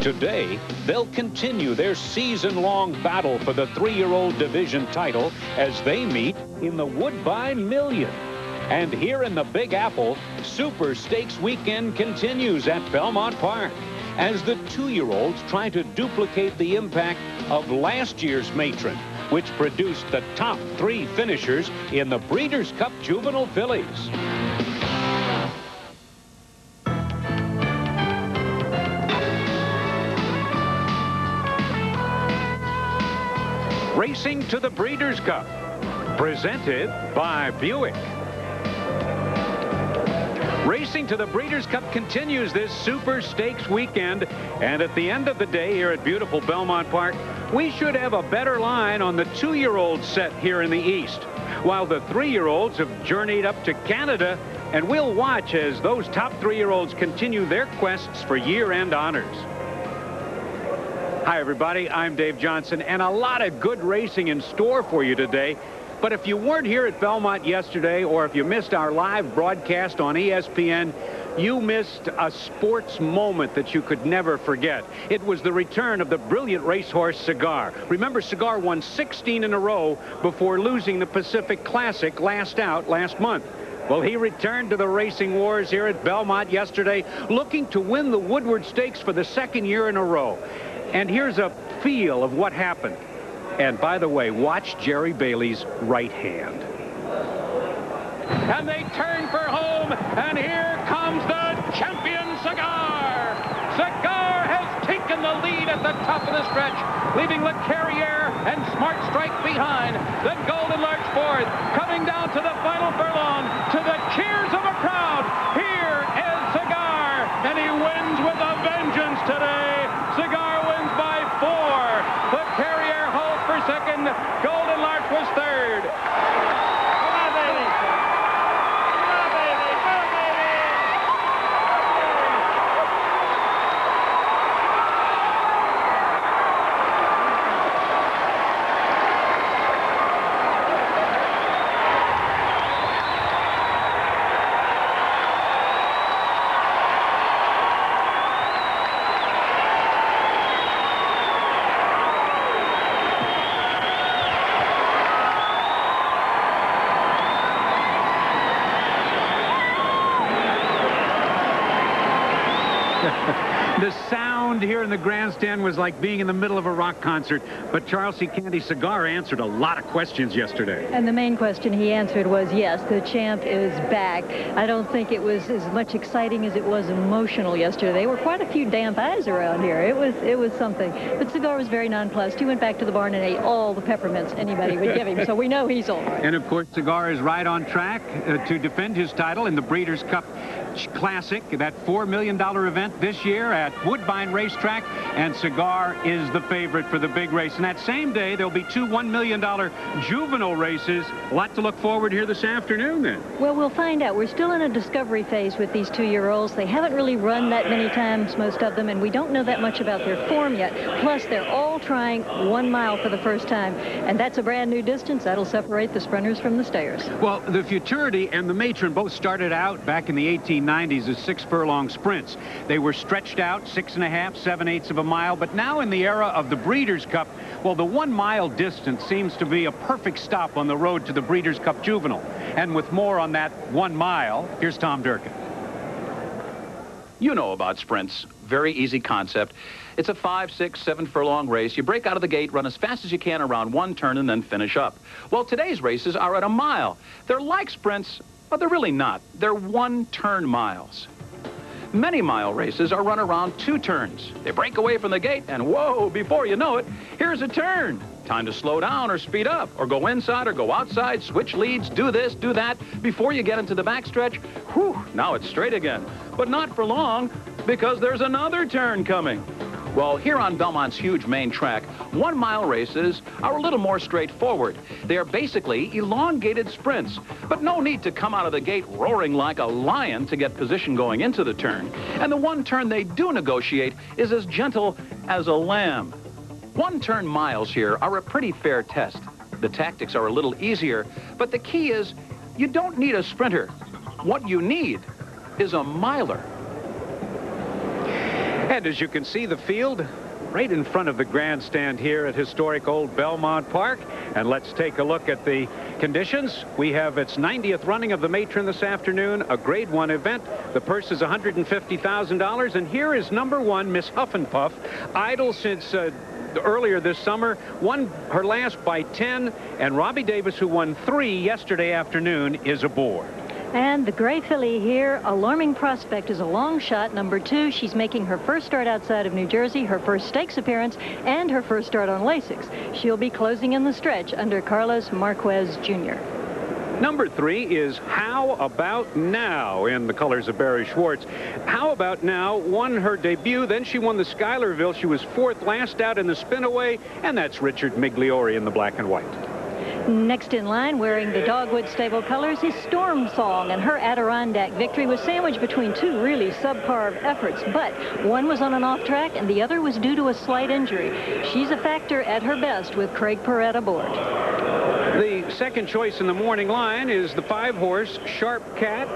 Today, they'll continue their season-long battle for the 3-year-old division title as they meet in the Woodbine Million. And here in the Big Apple, Super Stakes Weekend continues at Belmont Park as the 2-year-olds try to duplicate the impact of last year's Matron, which produced the top 3 finishers in the Breeders' Cup Juvenile Fillies. Racing to the Breeders' Cup, presented by Buick. Racing to the Breeders' Cup continues this Super Stakes weekend, and at the end of the day here at beautiful Belmont Park, we should have a better line on the 2-year-old set here in the East, while the 3-year-olds have journeyed up to Canada, and we'll watch as those top 3-year-olds continue their quests for year-end honors. Hi, everybody. I'm Dave Johnson, and a lot of good racing in store for you today. But if you weren't here at Belmont yesterday, or if you missed our live broadcast on ESPN, you missed a sports moment that you could never forget. It was the return of the brilliant racehorse Cigar. Remember, Cigar won 16 in a row before losing the Pacific Classic last month. Well, he returned to the racing wars here at Belmont yesterday, looking to win the Woodward Stakes for the 2nd year in a row. And here's a feel of what happened. And by the way, watch Jerry Bailey's right hand. And they turn for home, and here comes the champion Cigar. Cigar has taken the lead at the top of the stretch, leaving Le Carrière and Smart Strike behind. Then Golden Larch fourth, coming down to the final furlong, to the cheers of a crowd. Here is Cigar, and he wins with a vengeance today. Cigar wins by 4. Le Carrière holds for second. Golden Larch was third. Come on, baby. Come on, baby. Come on, baby. The sound here in the grandstand was like being in the middle of a rock concert. But Charles C. Candy Cigar answered a lot of questions yesterday. And the main question he answered was, yes, the champ is back. I don't think it was as much exciting as it was emotional yesterday. There were quite a few damp eyes around here. It was something. But Cigar was very nonplussed. He went back to the barn and ate all the peppermints anybody would give him. So we know he's all right. And, of course, Cigar is right on track to defend his title in the Breeders' Cup Classic, that $4 million event this year at Woodbine Racetrack, and Cigar is the favorite for the big race. And that same day, there'll be 2 $1 million juvenile races. A lot to look forward here this afternoon, then. Well, we'll find out. We're still in a discovery phase with these 2-year-olds. They haven't really run that many times, most of them, and we don't know that much about their form yet. Plus, they're all trying 1 mile for the first time, and that's a brand new distance. That'll separate the sprinters from the stayers. Well, the Futurity and the Matron both started out back in the 1890s as 6-furlong sprints. They were stretched out 6.5, 7/8 of a mile, but now in the era of the Breeders' Cup, well, the 1 mile distance seems to be a perfect stop on the road to the Breeders' Cup Juvenile. And with more on that 1 mile, here's Tom Durkin. You know about sprints. Very easy concept. It's a 5, 6, 7 furlong race. You break out of the gate, run as fast as you can around 1 turn, and then finish up. Well, today's races are at a mile. They're like sprints, but they're really not. They're 1-turn miles. Many mile races are run around 2 turns. They break away from the gate, and whoa, before you know it, here's a turn. Time to slow down or speed up, or go inside or go outside, switch leads, do this, do that. Before you get into the backstretch, whew, now it's straight again. But not for long, because there's another turn coming. Well, here on Belmont's huge main track, 1 mile races are a little more straightforward. They are basically elongated sprints, but no need to come out of the gate roaring like a lion to get position going into the turn. And the 1 turn they do negotiate is as gentle as a lamb. 1-turn miles here are a pretty fair test. The tactics are a little easier, but the key is you don't need a sprinter. What you need is a miler. And as you can see, the field right in front of the grandstand here at historic old Belmont Park. And let's take a look at the conditions. We have its 90th running of the Matron this afternoon, a Grade 1 event. The purse is $150,000. And here is number 1, Miss Huff and Puff, idle since earlier this summer, won her last by 10. And Robbie Davis, who won 3 yesterday afternoon, is aboard. And the gray filly here, Alarming Prospect, is a long shot, number 2. She's making her first start outside of New Jersey, her first stakes appearance, and her first start on Lasix. She'll be closing in the stretch under Carlos Marquez Jr. Number 3 is How About Now in the colors of Barry Schwartz. How About Now won her debut, then she won the Schuylerville. She was 4th last out in the spinaway, and that's Richard Migliori in the black and white. Next in line, wearing the Dogwood stable colors, is Storm Song, and her Adirondack victory was sandwiched between 2 really subpar efforts, but one was on an off track and the other was due to a slight injury. She's a factor at her best with Craig Perret aboard. The second choice in the morning line is the 5-horse Sharp Cat,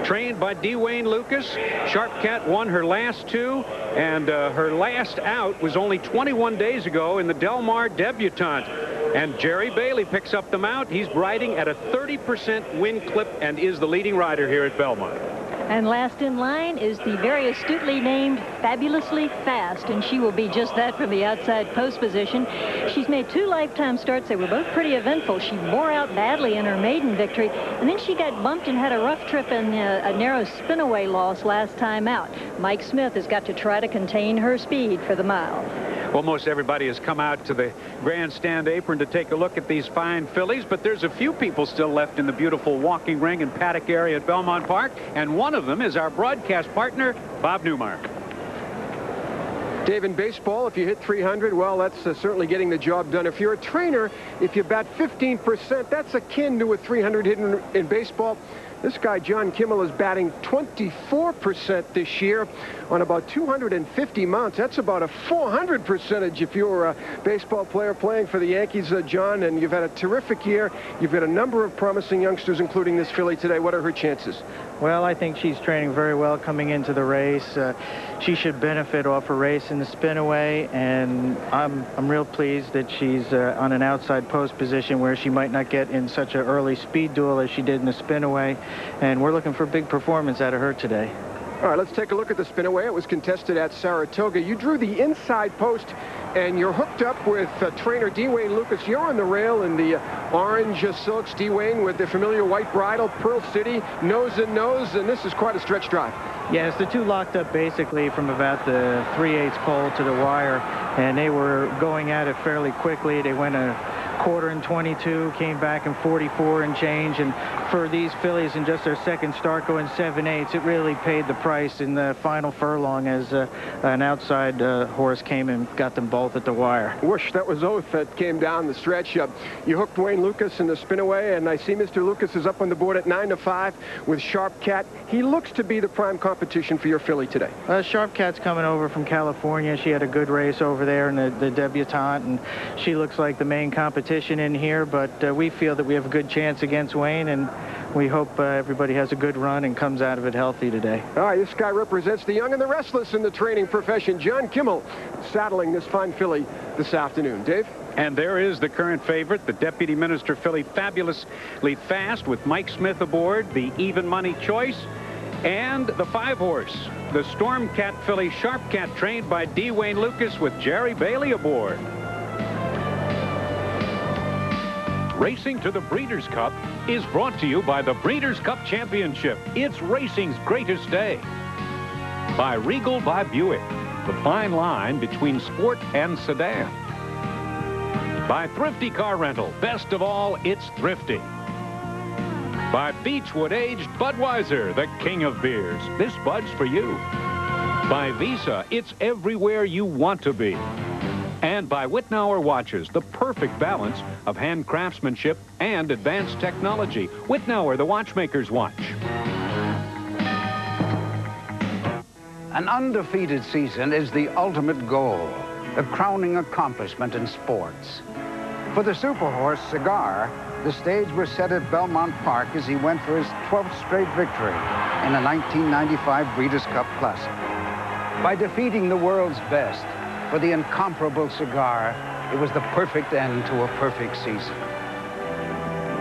trained by D. Wayne Lucas. Sharp Cat won her last 2, and her last out was only 21 days ago in the Del Mar Debutante. And Jerry Bailey picks up the mount. He's riding at a 30% win clip and is the leading rider here at Belmont. And last in line is the very astutely named Fabulously Fast, and she will be just that from the outside post position. She's made 2 lifetime starts. They were both pretty eventful. She bore out badly in her maiden victory, and then she got bumped and had a rough trip in a narrow spinaway loss last time out. Mike Smith has got to try to contain her speed for the mile. Well, most everybody has come out to the grandstand apron to take a look at these fine fillies, but there's a few people still left in the beautiful walking ring and paddock area at Belmont Park, and one of them is our broadcast partner, Bob Newmark. Dave, in baseball, if you hit 300, well, that's certainly getting the job done. If you're a trainer, if you bat 15%, that's akin to a 300 hit in baseball. This guy, John Kimmel, is batting 24% this year on about 250 mounts. That's about a 400 percentage if you're a baseball player playing for the Yankees, John, and you've had a terrific year. You've got a number of promising youngsters, including this filly today. What are her chances? Well, I think she's training very well coming into the race. She should benefit off her race in the spinaway, and I'm real pleased that she's on an outside post position where she might not get in such an early speed duel as she did in the spinaway, and we're looking for a big performance out of her today. All right, let's take a look at the spinaway. It was contested at Saratoga. You drew the inside post, and you're hooked up with trainer D. Wayne Lucas. You're on the rail in the orange silks. D. Wayne with the familiar white bridle, Pearl City, nose and nose, and this is quite a stretch drive. Yes, the two locked up basically from about the 3/8 pole to the wire, and they were going at it fairly quickly. They went a quarter in 22, came back in 44 and change, and for these fillies in just their second start going 7/8, it really paid the price in the final furlong as an outside horse came and got them both at the wire. Whoosh, that was Oath that came down the stretch. You hooked Wayne Lucas in the spinaway, and I see Mr. Lucas is up on the board at 9-5 with Sharp Cat. He looks to be the prime competition for your filly today. Sharp Cat's coming over from California. She had a good race over there in the debutante, and she looks like the main competition in here, but we feel that we have a good chance against Wayne, and we hope everybody has a good run and comes out of it healthy today. All right, this guy represents the young and the restless in the training profession. John Kimmel saddling this fine filly this afternoon. Dave? And there is the current favorite, the Deputy Minister filly, Fabulously Fast, with Mike Smith aboard, the even money choice, and the 5-horse, the Storm Cat filly, Sharp Cat, trained by D. Wayne Lucas with Jerry Bailey aboard. Racing to the Breeders' Cup is brought to you by the Breeders' Cup Championship. It's racing's greatest day. By Regal by Buick, the fine line between sport and sedan. By Thrifty Car Rental, best of all, it's thrifty. By Beechwood Aged Budweiser, the king of beers. This Bud's for you. By Visa, it's everywhere you want to be. And by Wittnauer watches, the perfect balance of hand craftsmanship and advanced technology. Wittnauer, the watchmaker's watch. An undefeated season is the ultimate goal, the crowning accomplishment in sports. For the Super Horse Cigar, the stage was set at Belmont Park as he went for his 12th straight victory in the 1995 Breeders' Cup Classic. By defeating the world's best for the incomparable cigar, it was the perfect end to a perfect season.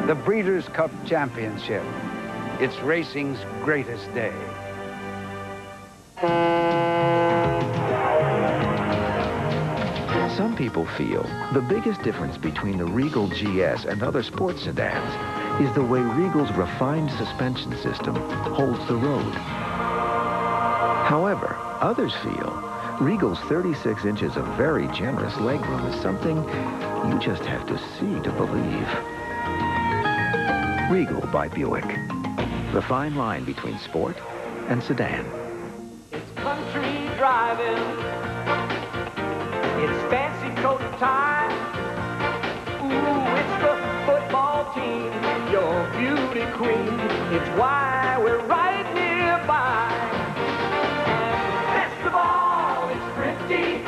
The Breeders' Cup Championship, it's racing's greatest day. Some people feel the biggest difference between the Regal GS and other sports sedans is the way Regal's refined suspension system holds the road. However, others feel Regal's 36 inches of very generous legroom is something you just have to see to believe. Regal by Buick. The fine line between sport and sedan. It's country driving. It's fancy coat and tie. Ooh, it's the football team, your beauty queen. It's why we're right nearby. And best of all, it's thrifty,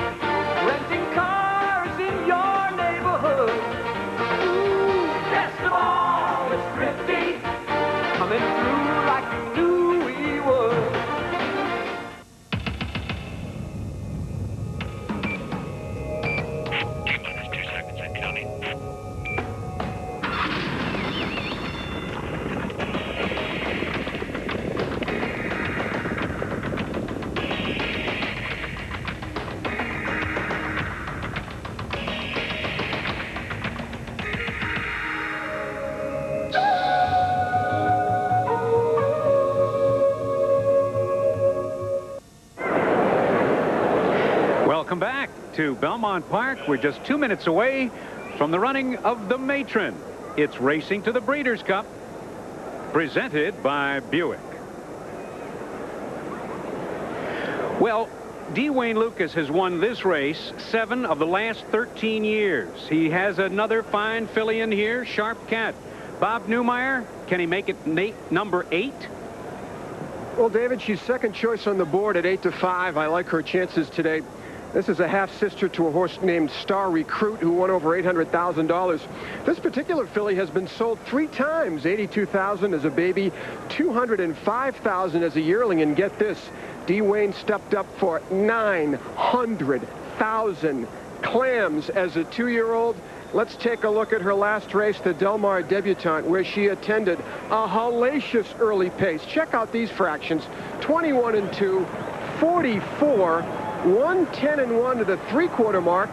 renting cars in your neighborhood. Ooh, best of all, it's thrifty, coming through like you knew we would. Welcome back to Belmont Park. We're just 2 minutes away from the running of the Matron. It's racing to the Breeders' Cup, presented by Buick. Well, D. Wayne Lucas has won this race 7 of the last 13 years. He has another fine filly in here, Sharp Cat. Bob Newmeyer, can he make it number 8? Well, David, she's second choice on the board at 8-5. I like her chances today. This is a half-sister to a horse named Star Recruit, who won over $800,000. This particular filly has been sold 3 times, $82,000 as a baby, $205,000 as a yearling, and get this, D. Wayne stepped up for $900,000 clams as a 2-year-old. Let's take a look at her last race, the Del Mar Debutante, where she attended a hellacious early pace. Check out these fractions: 21-2, 44, 110-1 to the 3/4 mark,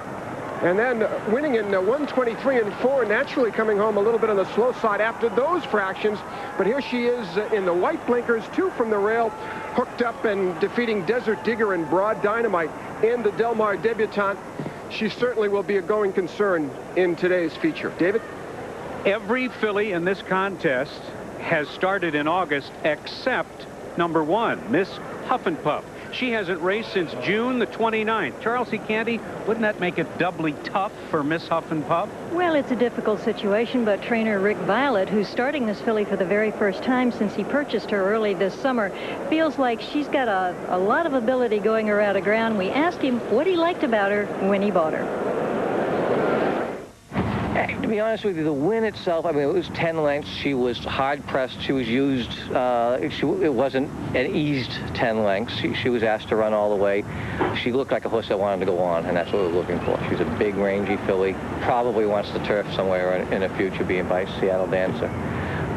and then winning in 123-4, naturally coming home a little bit on the slow side after those fractions. But here she is in the white blinkers, 2 from the rail, hooked up and defeating Desert Digger and Broad Dynamite in the Del Mar Debutante. She certainly will be a going concern in today's feature. David? Every filly in this contest has started in August except number 1, Miss Huff and Puff. She hasn't raced since June the 29th. Charles C. Canty, wouldn't that make it doubly tough for Miss Huff and Puff? Well, it's a difficult situation, but trainer Rick Violet, who's starting this filly for the very first time since he purchased her early this summer, feels like she's got a lot of ability going her out of ground. We asked him what he liked about her when he bought her. To be honest with you, the win itself, I mean, it was 10 lengths. She was hard-pressed. She was used. It wasn't an eased 10 lengths. She was asked to run all the way. She looked like a horse that wanted to go on, and that's what we were looking for. She's a big, rangy filly. Probably wants the turf somewhere in the future, being by Seattle Dancer.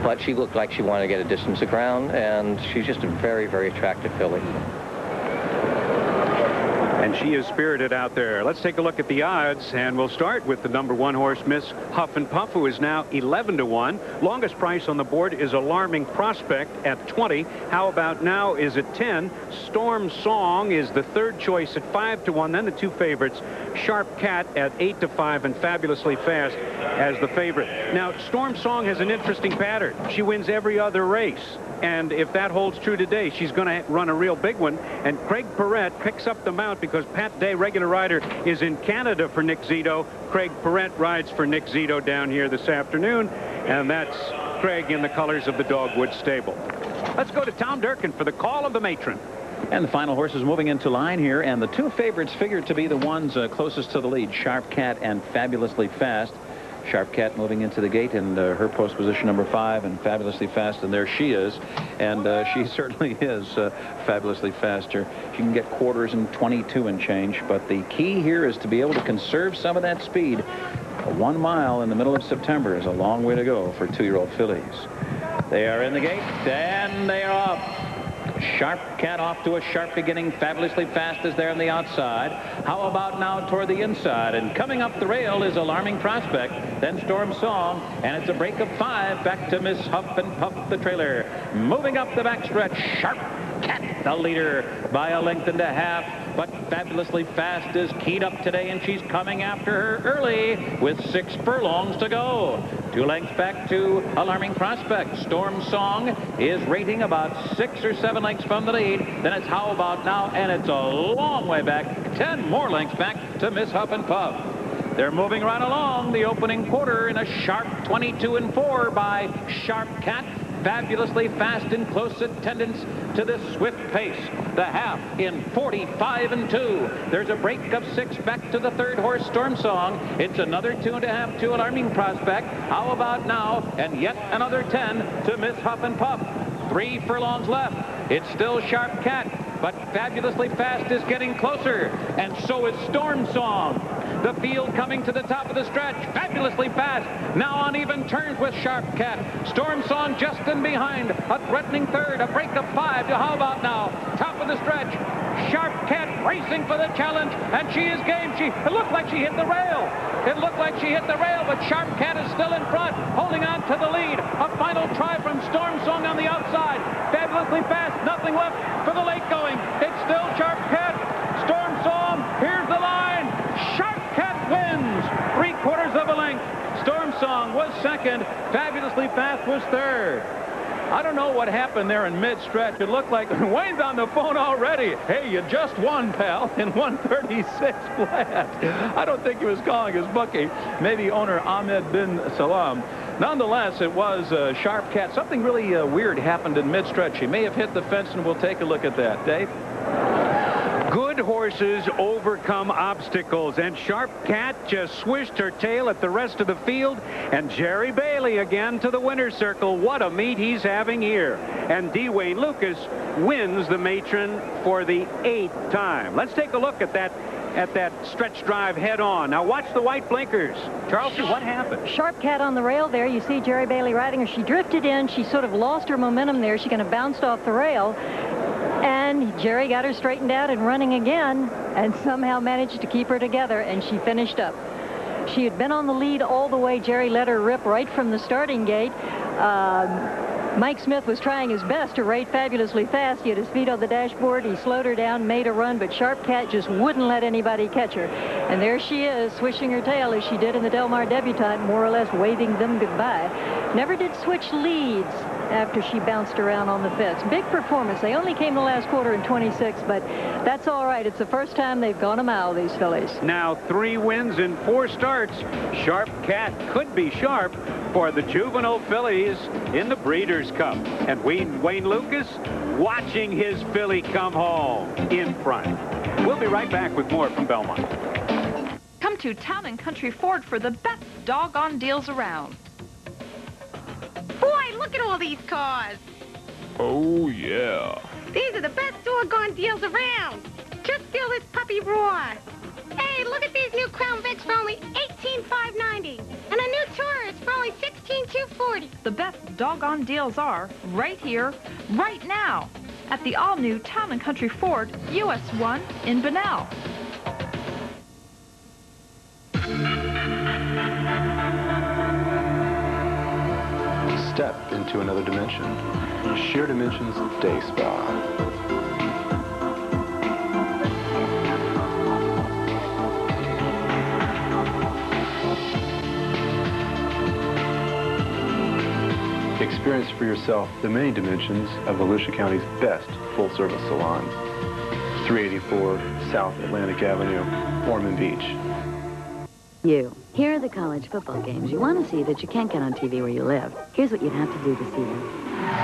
But she looked like she wanted to get a distance of ground, and she's just a very, very attractive filly. And she is spirited out there. Let's take a look at the odds, and we'll start with the number 1 horse, Miss Huff and Puff, who is now 11-1. Longest price on the board is Alarming Prospect at 20. How About Now is at 10. Storm Song is the 3rd choice at 5-1. Then the 2 favorites, Sharp Cat at 8-5, and Fabulously Fast as the favorite. Now, Storm Song has an interesting pattern. She wins every other race. And if that holds true today, she's going to run a real big one. And Craig Perrette picks up the mount because Pat Day, regular rider, is in Canada for Nick Zito. Craig Perrette rides for Nick Zito down here this afternoon. And that's Craig in the colors of the Dogwood stable. Let's go to Tom Durkin for the call of the Matron. And the final horse is moving into line here, and the 2 favorites figured to be the ones closest to the lead, Sharp Cat and Fabulously Fast. Sharp Cat moving into the gate, and her post position number 5, and fabulously fast, and there she is. And she certainly is fabulously faster. She can get quarters in 22 and change, but the key here is to be able to conserve some of that speed. 1 mile in the middle of September is a long way to go for 2-year-old fillies. They are in the gate, and they are off. Sharp Cat off to a sharp beginning, fabulously fast is there on the outside. How about now toward the inside? And coming up the rail is Alarming Prospect, then Storm Song, and it's a break of 5 back to Miss Huff and Puff, the trailer. Moving up the backstretch, Sharp Cat, the leader by 1.5 lengths, but fabulously fast is keyed up today, and she's coming after her early with 6 furlongs to go. 2 lengths back to Alarming Prospect. Storm Song is rating about 6 or 7 lengths from the lead. Then it's How About Now, and it's a long way back, 10 more lengths back to Miss Huff and Puff. They're moving right along the opening quarter in a sharp 22 and 4 by Sharp Cat. Fabulously fast in close attendance to this swift pace. The half in 45 and 2. There's a break of 6 back to the 3rd horse, Storm Song. It's another 2.5 to Alarming Prospect. How About Now? And yet another 10 to Miss Huff and Puff. 3 furlongs left. It's still Sharp Cat, but fabulously fast is getting closer, and so is Storm Song. The field coming to the top of the stretch, fabulously fast. Now on even turns with Sharp Cat. Storm Song just in behind. A threatening 3rd, a break of 5 to How About Now? Top of the stretch. Sharp Cat racing for the challenge, and she is game. It looked like she hit the rail. It looked like she hit the rail, but Sharp Cat is still in front, holding on to the lead. A final try from Storm Song on the outside. Fabulously fast, nothing left for the late going. It's still Sharp Cat. Storm Song, here's the line. Sharp Cat wins 3/4 of a length. Storm Song was 2nd. Fabulously fast was 3rd. I don't know what happened there in mid-stretch. It looked like Wayne's on the phone already. Hey, you just won, pal, in 136 flat. I don't think he was calling his bookie. Maybe owner Ahmed bin Salam. Nonetheless, it was Sharp Cat. Something really weird happened in mid-stretch. He may have hit the fence, and we'll take a look at that. Dave? Good horses overcome obstacles, and Sharp Cat just swished her tail at the rest of the field, and Jerry Bailey again to the winner's circle. What a meet he's having here. And D. Wayne Lucas wins the Matron for the 8th time. Let's take a look at that stretch drive head on. Now watch the white blinkers. Charleston, what happened? Sharp Cat on the rail there. You see Jerry Bailey riding her. She drifted in. She sort of lost her momentum there. She kind of bounced off the rail. And Jerry got her straightened out and running again, and somehow managed to keep her together, and she finished up. She had been on the lead all the way. Jerry let her rip right from the starting gate. Mike Smith was trying his best to rate fabulously fast. He had his feet on the dashboard. He slowed her down, made a run, but Sharp Cat just wouldn't let anybody catch her. And there she is, swishing her tail as she did in the Del Mar debutante, more or less waving them goodbye. Never did switch leads after she bounced around on the fence. Big performance. They only came the last quarter in 26, but that's all right. It's the first time they've gone a mile, these fillies. Now 3 wins in 4 starts. Sharp Cat could be sharp for the juvenile fillies in the Breeders' Cup. And Wayne Lucas watching his filly come home in front. We'll be right back with more from Belmont. Come to Town & Country Ford for the best doggone deals around. Boy, look at all these cars. Oh, yeah. These are the best doggone deals around. Just feel this puppy roar. Hey, look at these new Crown Vics for only $18,590. And a new Taurus for only $16,240. The best doggone deals are right here, right now, at the all-new Town & Country Ford US 1 in Bunnell. Step into another dimension. Sheer Dimensions Day Spa. Experience for yourself the many dimensions of Volusia County's best full-service salon. 384 South Atlantic Avenue, Ormond Beach. Here are the college football games. You want to see that you can't get on TV where you live. Here's what you'd have to do to see them.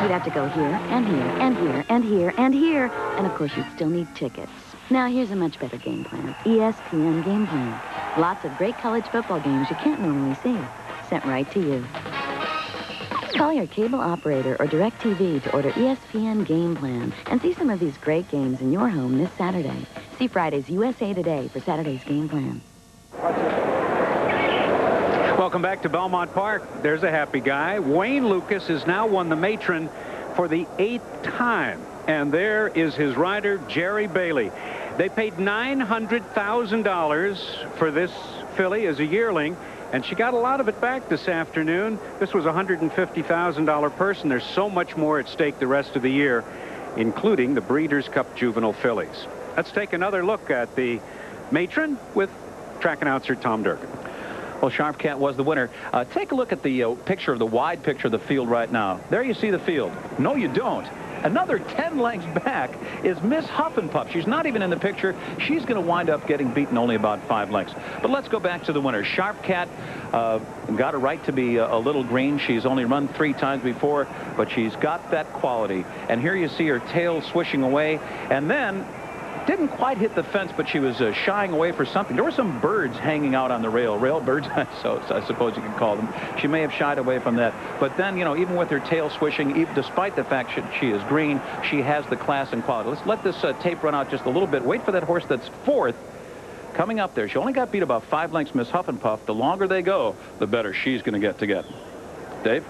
You'd have to go here, and here, and here, and here, and here. And, of course, you'd still need tickets. Now, here's a much better game plan. ESPN Game Plan. Lots of great college football games you can't normally see. sent right to you. Call your cable operator or DirecTV to order ESPN Game Plan and see some of these great games in your home this Saturday. See Friday's USA Today for Saturday's Game Plan. Welcome back to Belmont Park. There's a happy guy. Wayne Lucas has now won the Matron for the 8th time. And there is his rider, Jerry Bailey. They paid $900,000 for this filly as a yearling, and she got a lot of it back this afternoon. This was a $150,000 purse, and there's so much more at stake the rest of the year, including the Breeders' Cup Juvenile fillies. Let's take another look at the Matron with track announcer Tom Durkin. Well, Sharp Cat was the winner. Take a look at the picture of the wide picture of the field right now. There you see the field. No, you don't. Another 10 lengths back is Miss Huff and Puff. She's not even in the picture. She's going to wind up getting beaten only about 5 lengths. But let's go back to the winner. Sharp Cat got a right to be a little green. She's only run 3 times before, but she's got that quality. And here you see her tail swishing away, and then didn't quite hit the fence, but she was shying away for something. There were some birds hanging out on the rail birds, so I suppose you can call them. She may have shied away from that. But then, you know, even with her tail swishing, even despite the fact she is green, she has the class and quality. Let's let this tape run out just a little bit. Wait for that horse that's 4th coming up there. She only got beat about 5 lengths, Miss Huff and Puff. The longer they go, the better she's going to get. Dave?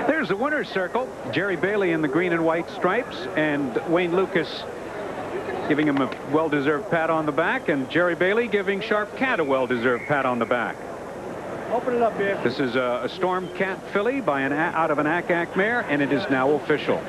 There's the winner's circle. Jerry Bailey in the green and white stripes, and Wayne Lucas giving him a well-deserved pat on the back, and Jerry Bailey giving Sharp Cat a well-deserved pat on the back. Open it up, Biff. This is a Storm Cat filly by out of an Ack mare, and it is now official.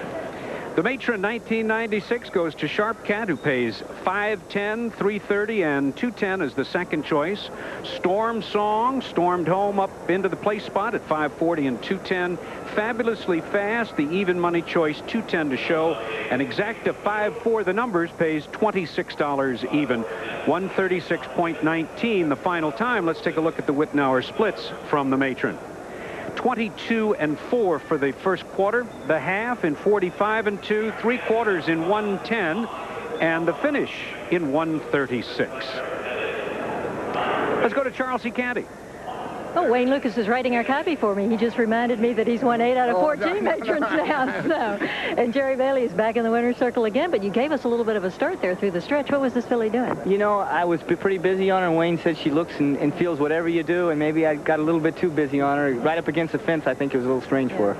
The Matron 1996 goes to Sharp Cat, who pays $510, $330, and $210 as the second choice. Storm Song stormed home up into the place spot at $540 and $210. Fabulously Fast, the even money choice, $210 to show. And Exacta 5-4, the numbers, pays $26 even. 136.19 the final time. Let's take a look at the Wittenauer splits from the Matron. 22 and 4 for the first quarter, the half in 45 and 2, 3/4 in 110, and the finish in 136. Let's go to Charles E. Canty. Oh, Wayne Lucas is writing our copy for me. He just reminded me that he's won 8 out of 14 Matrons now. So, and Jerry Bailey is back in the winner's circle again, but you gave us a little bit of a start there through the stretch. What was this filly doing? You know, I was pretty busy on her, and Wayne said she looks and feels whatever you do, and maybe I got a little bit too busy on her. Right up against the fence, I think it was a little strange for her.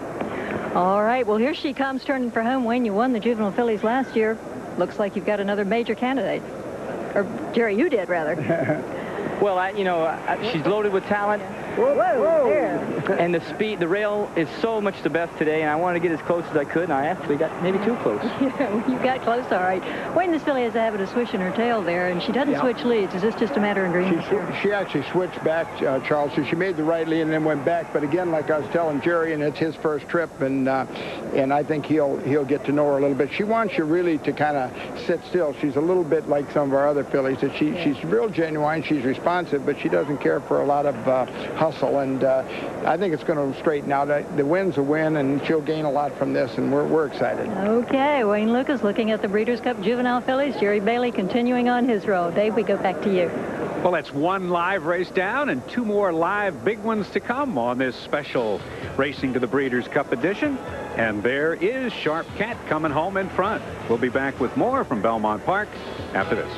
All right, well, here she comes turning for home. Wayne, you won the juvenile fillies last year. Looks like you've got another major candidate. Or, Jerry, you did, rather. Well, she's loaded with talent. Whoa. And the speed, the rail is so much the best today, and I wanted to get as close as I could, and I actually got maybe too close. Yeah, well, you got close, all right. Wayne, this filly has a habit of swishing her tail there, and she doesn't switch leads. Is this just a matter of green? She actually switched back, Charles. So she made the right lead and then went back. But again, like I was telling Jerry, and it's his first trip, and I think he'll get to know her a little bit. She wants you really to kind of sit still. She's a little bit like some of our other fillies. That she's real genuine. She's responsive, but she doesn't care for a lot of hustle. And I think it's going to straighten out. The win's a win, and she'll gain a lot from this, and we're excited. Okay, Wayne Lucas looking at the Breeders' Cup Juvenile fillies. Jerry Bailey continuing on his roll. Dave, we go back to you. Well, that's one live race down and 2 more live big ones to come on this special Racing to the Breeders' Cup edition. And there is Sharp Cat coming home in front. We'll be back with more from Belmont Park after this.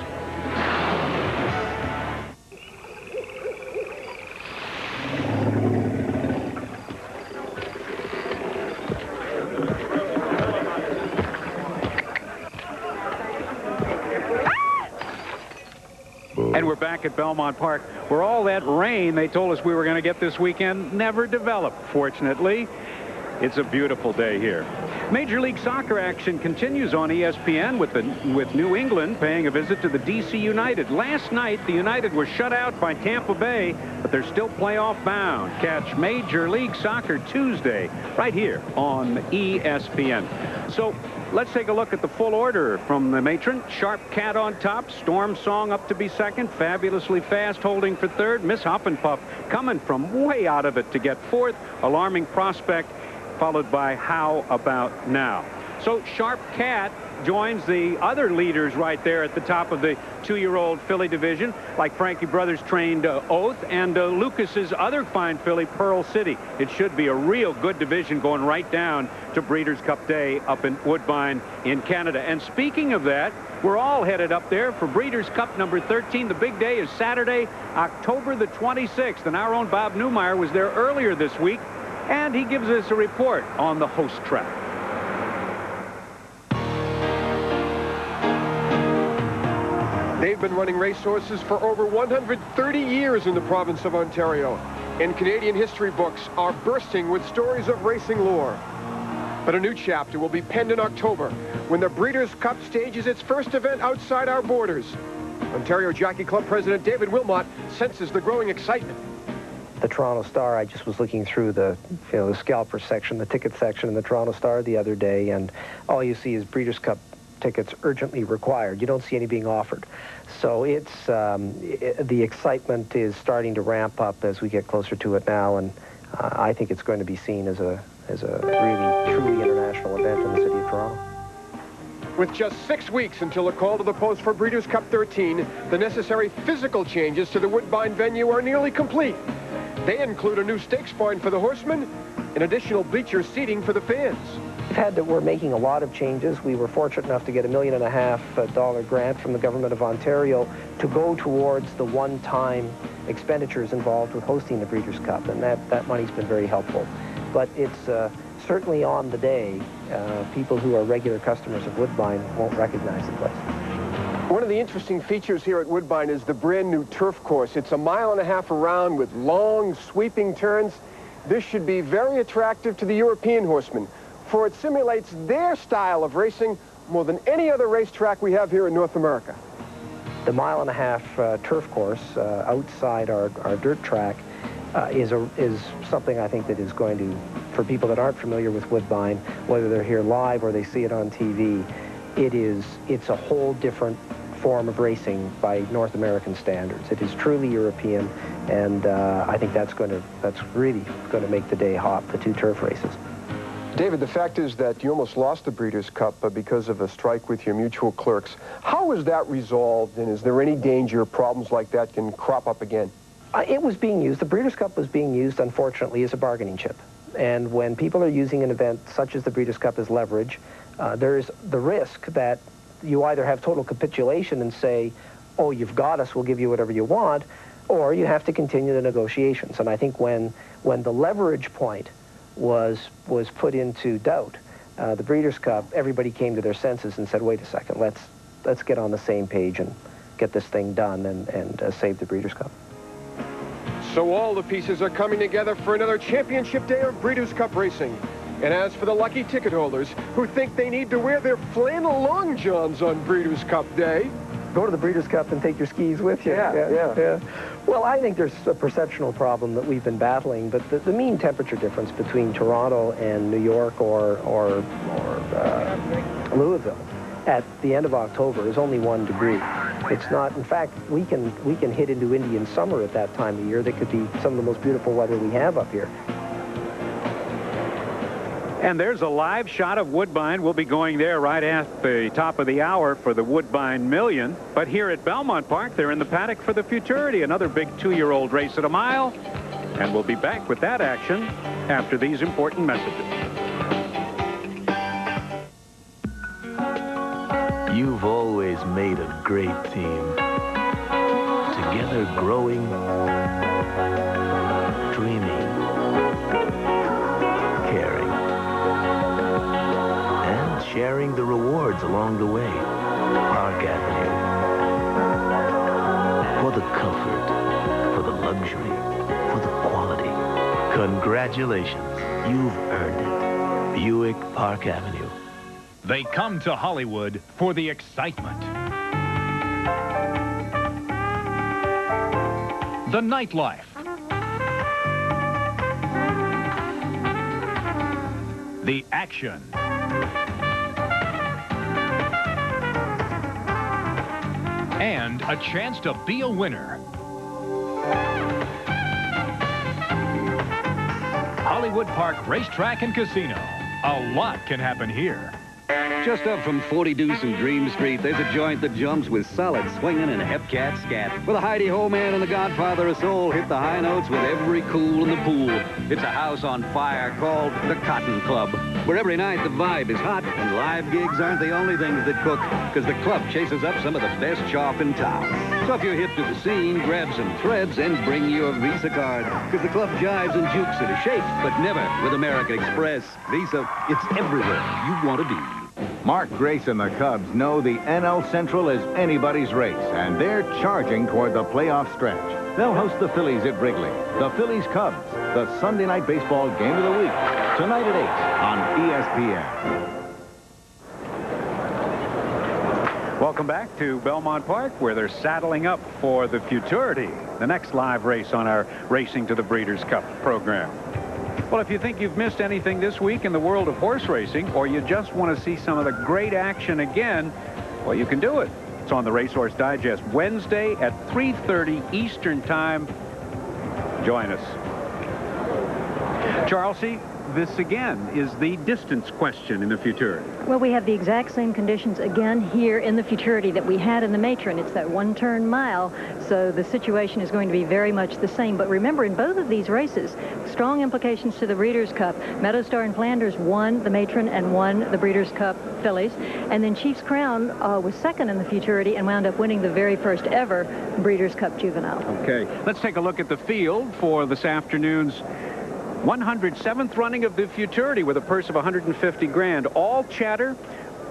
And we're back at Belmont Park, where all that rain they told us we were going to get this weekend never developed, fortunately. It's a beautiful day here. Major League Soccer action continues on ESPN with New England paying a visit to the DC United. Last night, the United were shut out by Tampa Bay, but they're still playoff bound. Catch Major League Soccer Tuesday right here on ESPN. So let's take a look at the full order from the Matron. Sharp Cat on top, Storm Song up to be second, Fabulously Fast holding for third, Miss Huff and Puff coming from way out of it to get fourth, Alarming Prospect, followed by How About Now. So Sharp Cat joins the other leaders right there at the top of the 2-year-old filly division, like Frankie Brothers trained Oath and Lucas's other fine filly, Pearl City. It should be a real good division going right down to Breeders' Cup Day up in Woodbine in Canada. And speaking of that, we're all headed up there for Breeders' Cup number 13. The big day is Saturday, October the 26th. And our own Bob Newmeyer was there earlier this week, and he gives us a report on the host track. They've been running racehorses for over 130 years in the province of Ontario, and Canadian history books are bursting with stories of racing lore. But a new chapter will be penned in October when the Breeders' Cup stages its first event outside our borders. Ontario Jockey Club President David Wilmot senses the growing excitement. The Toronto Star, I just was looking through the scalper section, the ticket section in the Toronto Star the other day, and all you see is Breeders' Cup tickets urgently required. You don't see any being offered. So it's the excitement is starting to ramp up as we get closer to it now, and I think it's going to be seen as a really, truly international event in the city of Toronto. With just 6 weeks until the call to the post for Breeders' Cup 13, the necessary physical changes to the Woodbine venue are nearly complete. They include a new stakes barn for the horsemen and additional bleacher seating for the fans. We're making a lot of changes. We were fortunate enough to get a $1.5 million grant from the government of Ontario to go towards the one-time expenditures involved with hosting the Breeders' Cup, and that money's been very helpful. But it's certainly on the day, people who are regular customers of Woodbine won't recognize the place. One of the interesting features here at Woodbine is the brand new turf course. It's 1.5 miles around with long, sweeping turns. This should be very attractive to the European horsemen, for it simulates their style of racing more than any other racetrack we have here in North America. The 1.5 mile turf course outside our dirt track is something I think that is going to, for people that aren't familiar with Woodbine, whether they're here live or they see it on TV, it's a whole different form of racing by North American standards. It is truly European, and I think that's really going to make the day hot, the 2 turf races. David, the fact is that you almost lost the Breeders' Cup because of a strike with your mutual clerks. How was that resolved, and is there any danger problems like that can crop up again? It was being used. The Breeders' Cup was being used, unfortunately, as a bargaining chip. And when people are using an event such as the Breeders' Cup as leverage, there's the risk that you either have total capitulation and say, oh, you've got us, we'll give you whatever you want, or you have to continue the negotiations. And I think when the leverage point was put into doubt, the Breeders' Cup, everybody came to their senses and said, wait a second, let's get on the same page and get this thing done and save the Breeders' Cup. So all the pieces are coming together for another championship day of Breeders' Cup racing. And as for the lucky ticket holders who think they need to wear their flannel long johns on Breeders' Cup Day, go to the Breeders' Cup and take your skis with you. Yeah. Well, I think there's a perceptual problem that we've been battling, but the mean temperature difference between Toronto and New York or Louisville at the end of October is only 1 degree. It's not, in fact, we can hit into Indian summer at that time of year. That could be some of the most beautiful weather we have up here. And there's a live shot of Woodbine. We'll be going there right at the top of the hour for the Woodbine Million. But here at Belmont Park, they're in the paddock for the Futurity, another big 2-year-old race at a mile. And we'll be back with that action after these important messages. You've always made a great team. Together growing, dreaming, caring, and sharing the rewards along the way. Park Avenue. For the comfort, for the luxury, for the quality. Congratulations, you've earned it. Buick Park Avenue. They come to Hollywood for the excitement, the nightlife, the action, and a chance to be a winner. Hollywood Park Racetrack and Casino. A lot can happen here. Just up from 40 Deuce and Dream Street, there's a joint that jumps with solid swinging and hep-cat scat. Where the Heidi-Ho Man and the Godfather of Soul hit the high notes with every cool in the pool. It's a house on fire called the Cotton Club, where every night the vibe is hot and live gigs aren't the only things that cook, because the club chases up some of the best chalk in town. So if you're hip to the scene, grab some threads and bring your Visa card, because the club jives and jukes at a shake, but never with American Express. Visa, it's everywhere you want to be. Mark Grace and the Cubs know the NL Central is anybody's race, and they're charging toward the playoff stretch. They'll host the Phillies at Wrigley. The Phillies-Cubs, the Sunday night baseball game of the week, tonight at 8 on ESPN. Welcome back to Belmont Park, where they're saddling up for the Futurity, the next live race on our Racing to the Breeders' Cup program. Well, if you think you've missed anything this week in the world of horse racing, or you just want to see some of the great action again, well, you can do it. It's on the Racehorse Digest, Wednesday at 3:30 Eastern Time. Join us. Charles, this again is the distance question in the Futurity. Well, we have the exact same conditions again here in the Futurity that we had in the Matron. It's that one-turn mile, so the situation is going to be very much the same. But remember, in both of these races, strong implications to the Breeders' Cup. Meadowstar and Flanders won the Matron and won the Breeders' Cup Fillies. And then Chief's Crown was second in the Futurity and wound up winning the very first ever Breeders' Cup Juvenile. Okay, let's take a look at the field for this afternoon's 107th running of the Futurity with a purse of $150 grand. All chatter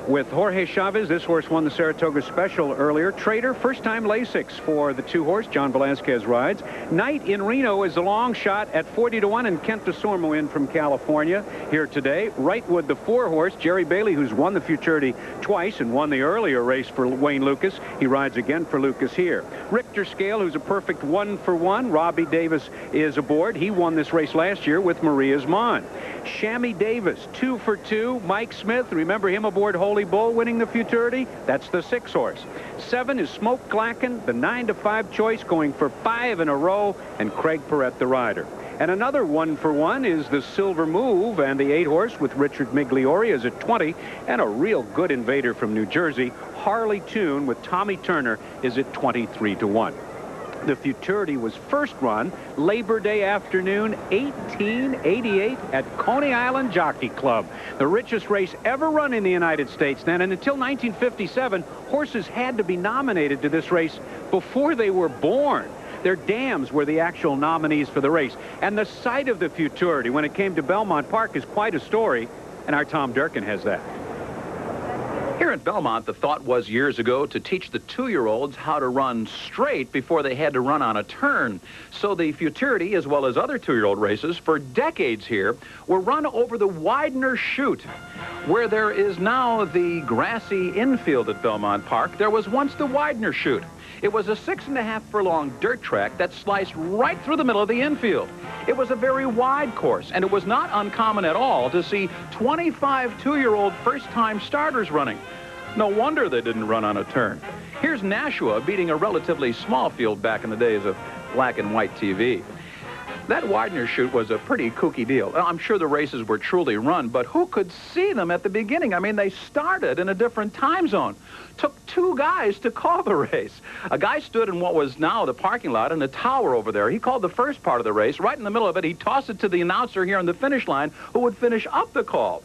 with Jorge Chavez. This horse won the Saratoga Special earlier. Trader, first-time Lasix for the two-horse. John Velasquez rides. Knight in Reno is a long shot at 40-1, and Kent DeSormo in from California here today. Wrightwood, the four-horse. Jerry Bailey, who's won the Futurity twice and won the earlier race for Wayne Lucas. He rides again for Lucas here. Richter Scale, who's a perfect 1-for-1. Robbie Davis is aboard. He won this race last year with Maria's Mon. Shammy Davis, 2-for-2. Mike Smith, remember him aboard Holy Bull winning the Futurity? That's the 6-horse. 7 is Smoke Glacken, the 9-to-5 choice, going for 5 in a row, and Craig Perrette, the rider. And another 1-for-1 is the Silver Move, and the 8-horse with Richard Migliori is at 20, and a real good invader from New Jersey, Harley Tune with Tommy Turner, is at 23-1. The Futurity was first run Labor Day afternoon, 1888 at Coney Island Jockey Club, the richest race ever run in the United States then. And until 1957, horses had to be nominated to this race before they were born. Their dams were the actual nominees for the race. And the site of the Futurity when it came to Belmont Park is quite a story, and our Tom Durkin has that. Here at Belmont, the thought was years ago to teach the 2-year-olds how to run straight before they had to run on a turn. So the Futurity, as well as other 2-year-old races for decades here, were run over the Widener Chute. Where there is now the grassy infield at Belmont Park, there was once the Widener Chute. It was a 6.5 furlong dirt track that sliced right through the middle of the infield. It was a very wide course, and it was not uncommon at all to see 25 2-year-old first-time starters running. No wonder they didn't run on a turn. Here's Nashua beating a relatively small field back in the days of black and white TV. That Widener Chute was a pretty kooky deal. I'm sure the races were truly run, but who could see them at the beginning? I mean, they started in a different time zone. Took 2 guys to call the race. A guy stood in what was now the parking lot in a tower over there. He called the first part of the race. Right in the middle of it, he tossed it to the announcer here on the finish line, who would finish up the call.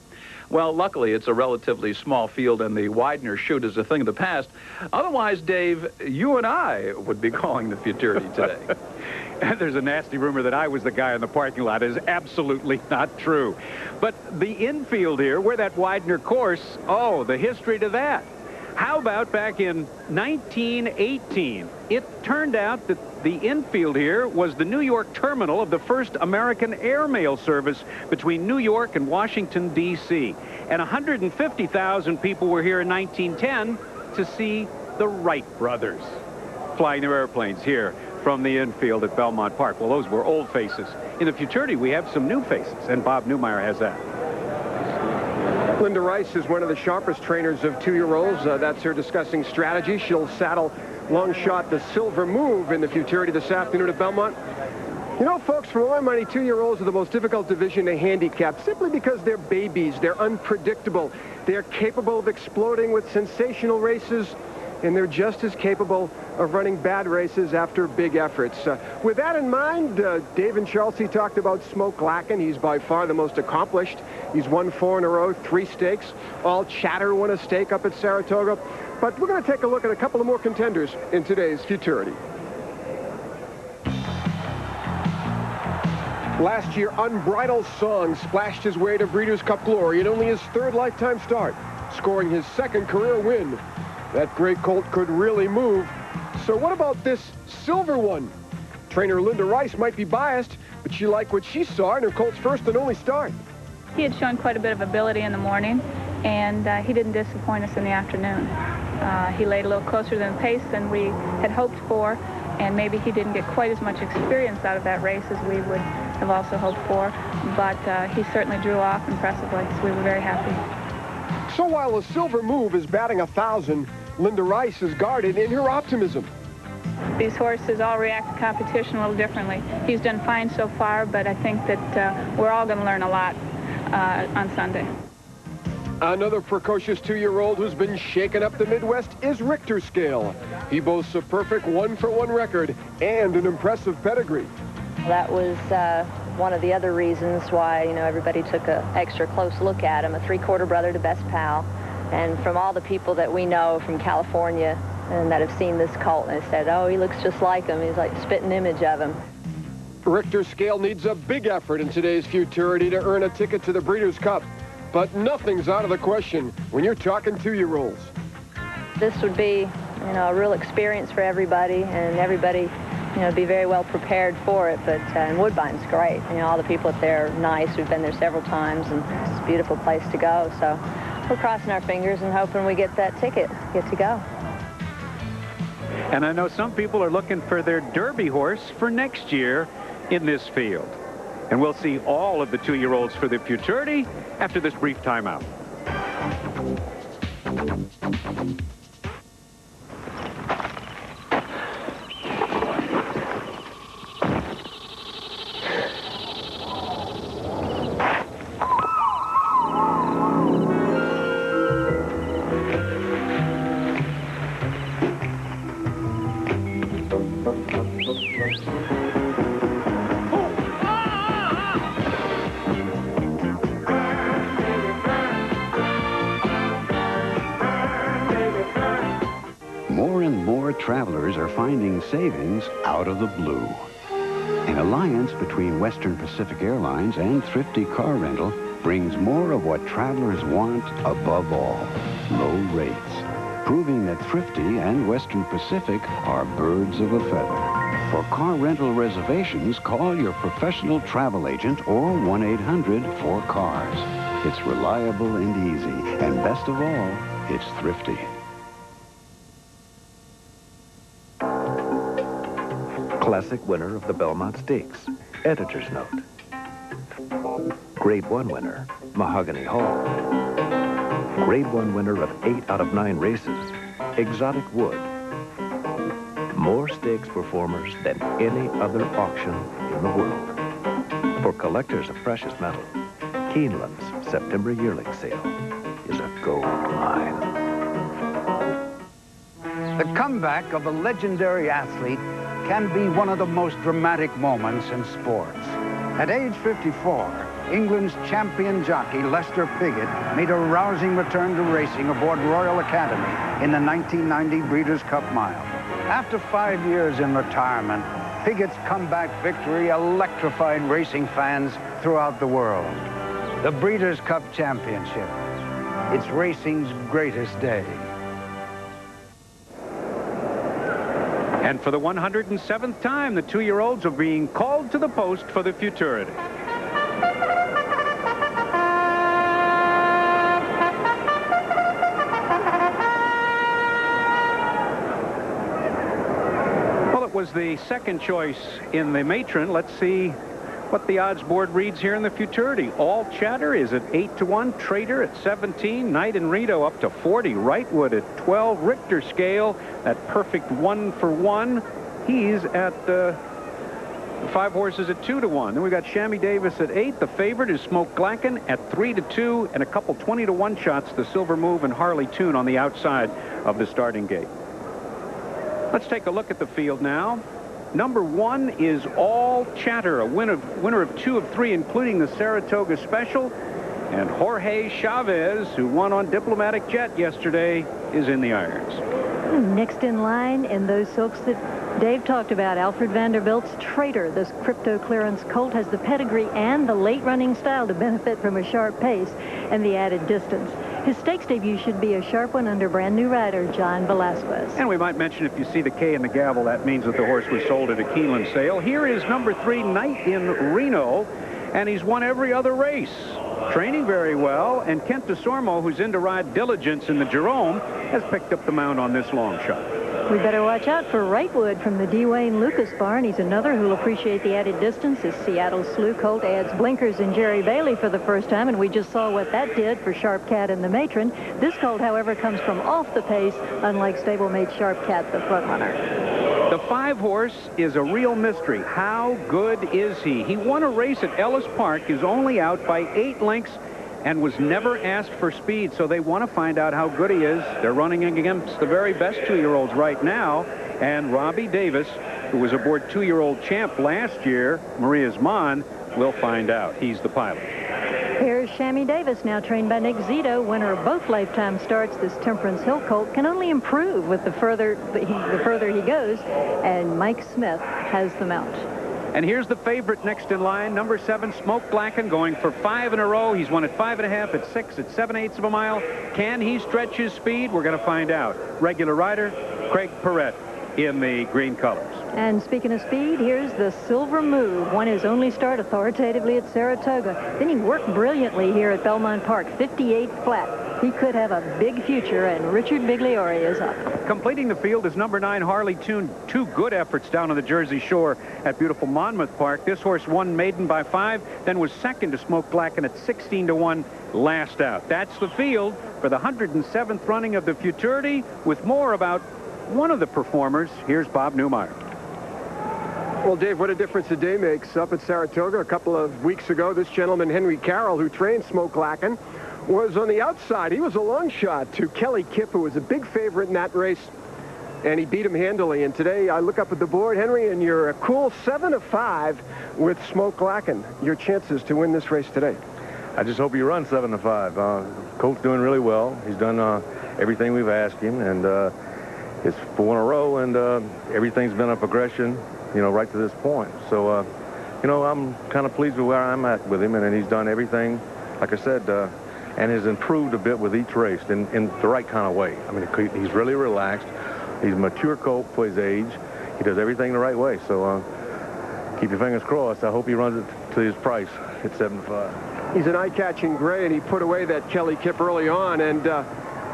Well, luckily, it's a relatively small field, and the Widener Chute is a thing of the past. Otherwise, Dave, you and I would be calling the Futurity today. There's a nasty rumor that I was the guy in the parking lot. It is absolutely not true. But the infield here, where that Widener course, oh, the history to that. How about back in 1918? It turned out that the infield here was the New York terminal of the first American airmail service between New York and Washington, D.C. And 150,000 people were here in 1910 to see the Wright brothers flying their airplanes here from the infield at Belmont Park. Well, those were old faces. In the Futurity, we have some new faces, and Bob Newmeyer has that. Linda Rice is one of the sharpest trainers of 2-year-olds. That's her discussing strategy. She'll saddle long shot the Silver Move in the Futurity this afternoon at Belmont. You know, folks, for my money, 2-year-olds are the most difficult division to handicap simply because they're babies. They're unpredictable. They're capable of exploding with sensational races, and they're just as capable of running bad races after big efforts. With that in mind, Dave and Chelsea talked about Smoke Lacken. He's by far the most accomplished. He's won 4 in a row, 3 stakes. All Chatter won a stake up at Saratoga. But we're going to take a look at a couple of more contenders in today's Futurity. Last year, Unbridled Song splashed his way to Breeders' Cup glory in only his 3rd lifetime start, scoring his 2nd career win. That great colt could really move. So what about this silver one? Trainer Linda Rice might be biased, but she liked what she saw in her colt's first and only start. He had shown quite a bit of ability in the morning, and he didn't disappoint us in the afternoon. He laid a little closer than pace than we had hoped for, and maybe he didn't get quite as much experience out of that race as we would have also hoped for, but he certainly drew off impressively, so we were very happy. So while the silver move is batting 1,000, Linda Rice is guarded in her optimism. These horses all react to competition a little differently. He's done fine so far, but I think that we're all going to learn a lot on Sunday. Another precocious 2-year-old who's been shaken up the Midwest is Richter Scale. He boasts a perfect 1-for-1 record and an impressive pedigree. That was one of the other reasons why, everybody took an extra close look at him. A 3-quarter brother to Best Pal. And from all the people that we know from California and that have seen this colt, and they said, oh, he looks just like him. He's like a spitting image of him. Richter Scale needs a big effort in today's Futurity to earn a ticket to the Breeders' Cup. But nothing's out of the question when you're talking 2-year-olds. This would be, a real experience for everybody, and everybody, be very well prepared for it. But and Woodbine's great. All the people up there are nice. We've been there several times, and it's a beautiful place to go. So we're crossing our fingers and hoping we get that ticket, get to go. And I know some people are looking for their Derby horse for next year in this field. And we'll see all of the 2-year-olds for the Futurity after this brief timeout. More and more travelers are finding savings out of the blue. An alliance between Western Pacific Airlines and Thrifty Car Rental brings more of what travelers want above all, low rates, proving that Thrifty and Western Pacific are birds of a feather. For car rental reservations, call your professional travel agent or 1-800-4CARS. It's reliable and easy, and best of all, it's Thrifty. Classic winner of the Belmont Stakes, Editor's Note. Grade 1 winner, Mahogany Hall. Grade 1 winner of 8 out of 9 races, Exotic Wood. More stakes performers than any other auction in the world. For collectors of precious metal, Keeneland's September yearling sale is a gold mine. The comeback of a legendary athlete can be one of the most dramatic moments in sports. At age 54, England's champion jockey Lester Piggott made a rousing return to racing aboard Royal Academy in the 1990 Breeders' Cup Mile. After 5 years in retirement, Piggott's comeback victory electrified racing fans throughout the world. The Breeders' Cup Championship. It's racing's greatest day. And for the 107th time, the 2-year-olds are being called to the post for the Futurity. Well, it was the second choice in the Matron. Let's see what the odds board reads here in the Futurity. All Chatter is at 8-1, Trader at 17, Knight and Rito up to 40, Wrightwood at 12, Richter Scale, that perfect 1-for-1. He's at The 5 horses at 2-1. Then we've got Shammy Davis at 8. The favorite is Smoke Glacken at 3-2, and a couple 20-1 shots, the Silver Move and Harley Tune on the outside of the starting gate. Let's take a look at the field now. Number 1 is All Chatter, a winner of 2 of 3, including the Saratoga Special. And Jorge Chavez, who won on Diplomatic Jet yesterday, is in the irons. Next in line in those silks that Dave talked about, Alfred Vanderbilt's Trader. This crypto clearance colt has the pedigree and the late running style to benefit from a sharp pace and the added distance. His stakes debut should be a sharp one under brand new rider John Velasquez. And we might mention, if you see the K in the gavel, that means that the horse was sold at a Keeneland sale. Here is number 3, Night in Reno, and he's won every other race. Training very well, and Kent DeSormo, who's in to ride Diligence in the Jerome, has picked up the mount on this long shot. We better watch out for Wrightwood from the D. Wayne Lucas barn. He's another who'll appreciate the added distance. His Seattle Slew colt adds blinkers in Jerry Bailey for the first time, and we just saw what that did for Sharp Cat and the Matron. This colt, however, comes from off the pace, unlike stablemate Sharp Cat, the front runner. The 5 horse is a real mystery. How good is he? He won a race at Ellis Park, is only out by 8 lengths, and was never asked for speed, so they want to find out how good he is. They're running against the very best 2-year-olds right now, and Robbie Davis, who was aboard 2-year-old champ last year, Maria's Mon, will find out. He's the pilot. Here's Shammy Davis, now trained by Nick Zito, winner of both lifetime starts. This Temperance Hill colt can only improve with the further he goes, and Mike Smith has the mount. And here's the favorite next in line, number 7, Smoke Glacken, going for 5 in a row. He's won at 5.5, at 6, at 7/8 of a mile. Can he stretch his speed? We're going to find out. Regular rider, Craig Perrette in the green colors. And speaking of speed, here's the Silver Move. Won his only start authoritatively at Saratoga. Then he worked brilliantly here at Belmont Park, 58 flat. He could have a big future, and Richard Bigliori is up. Completing the field is number 9, Harley Tune. 2 good efforts down on the Jersey Shore at beautiful Monmouth Park. This horse won maiden by 5, then was second to Smoke Glacken at 16-1 last out. That's the field for the 107th running of the Futurity. With more about one of the performers, here's Bob Newmeyer. Well, Dave, what a difference a day makes. Up at Saratoga a couple of weeks ago, this gentleman, Henry Carroll, who trained Smoke Glacken, was on the outside. He was a long shot to Kelly Kipp, who was a big favorite in that race, and he beat him handily. And today, I look up at the board, Henry, and you're a cool 7-5 with Smoke Glacken. Your chances to win this race today? I just hope he runs 7-5. Colt's doing really well. He's done everything we've asked him, and it's 4 in a row, and everything's been a progression, right to this point. So, I'm kind of pleased with where I'm at with him, and he's done everything, like I said, and has improved a bit with each race in the right kind of way. I mean, he's really relaxed. He's a mature colt for his age. He does everything the right way. So keep your fingers crossed. I hope he runs it to his price at 7-5. He's an eye-catching gray, and he put away that Kelly Kipp early on. And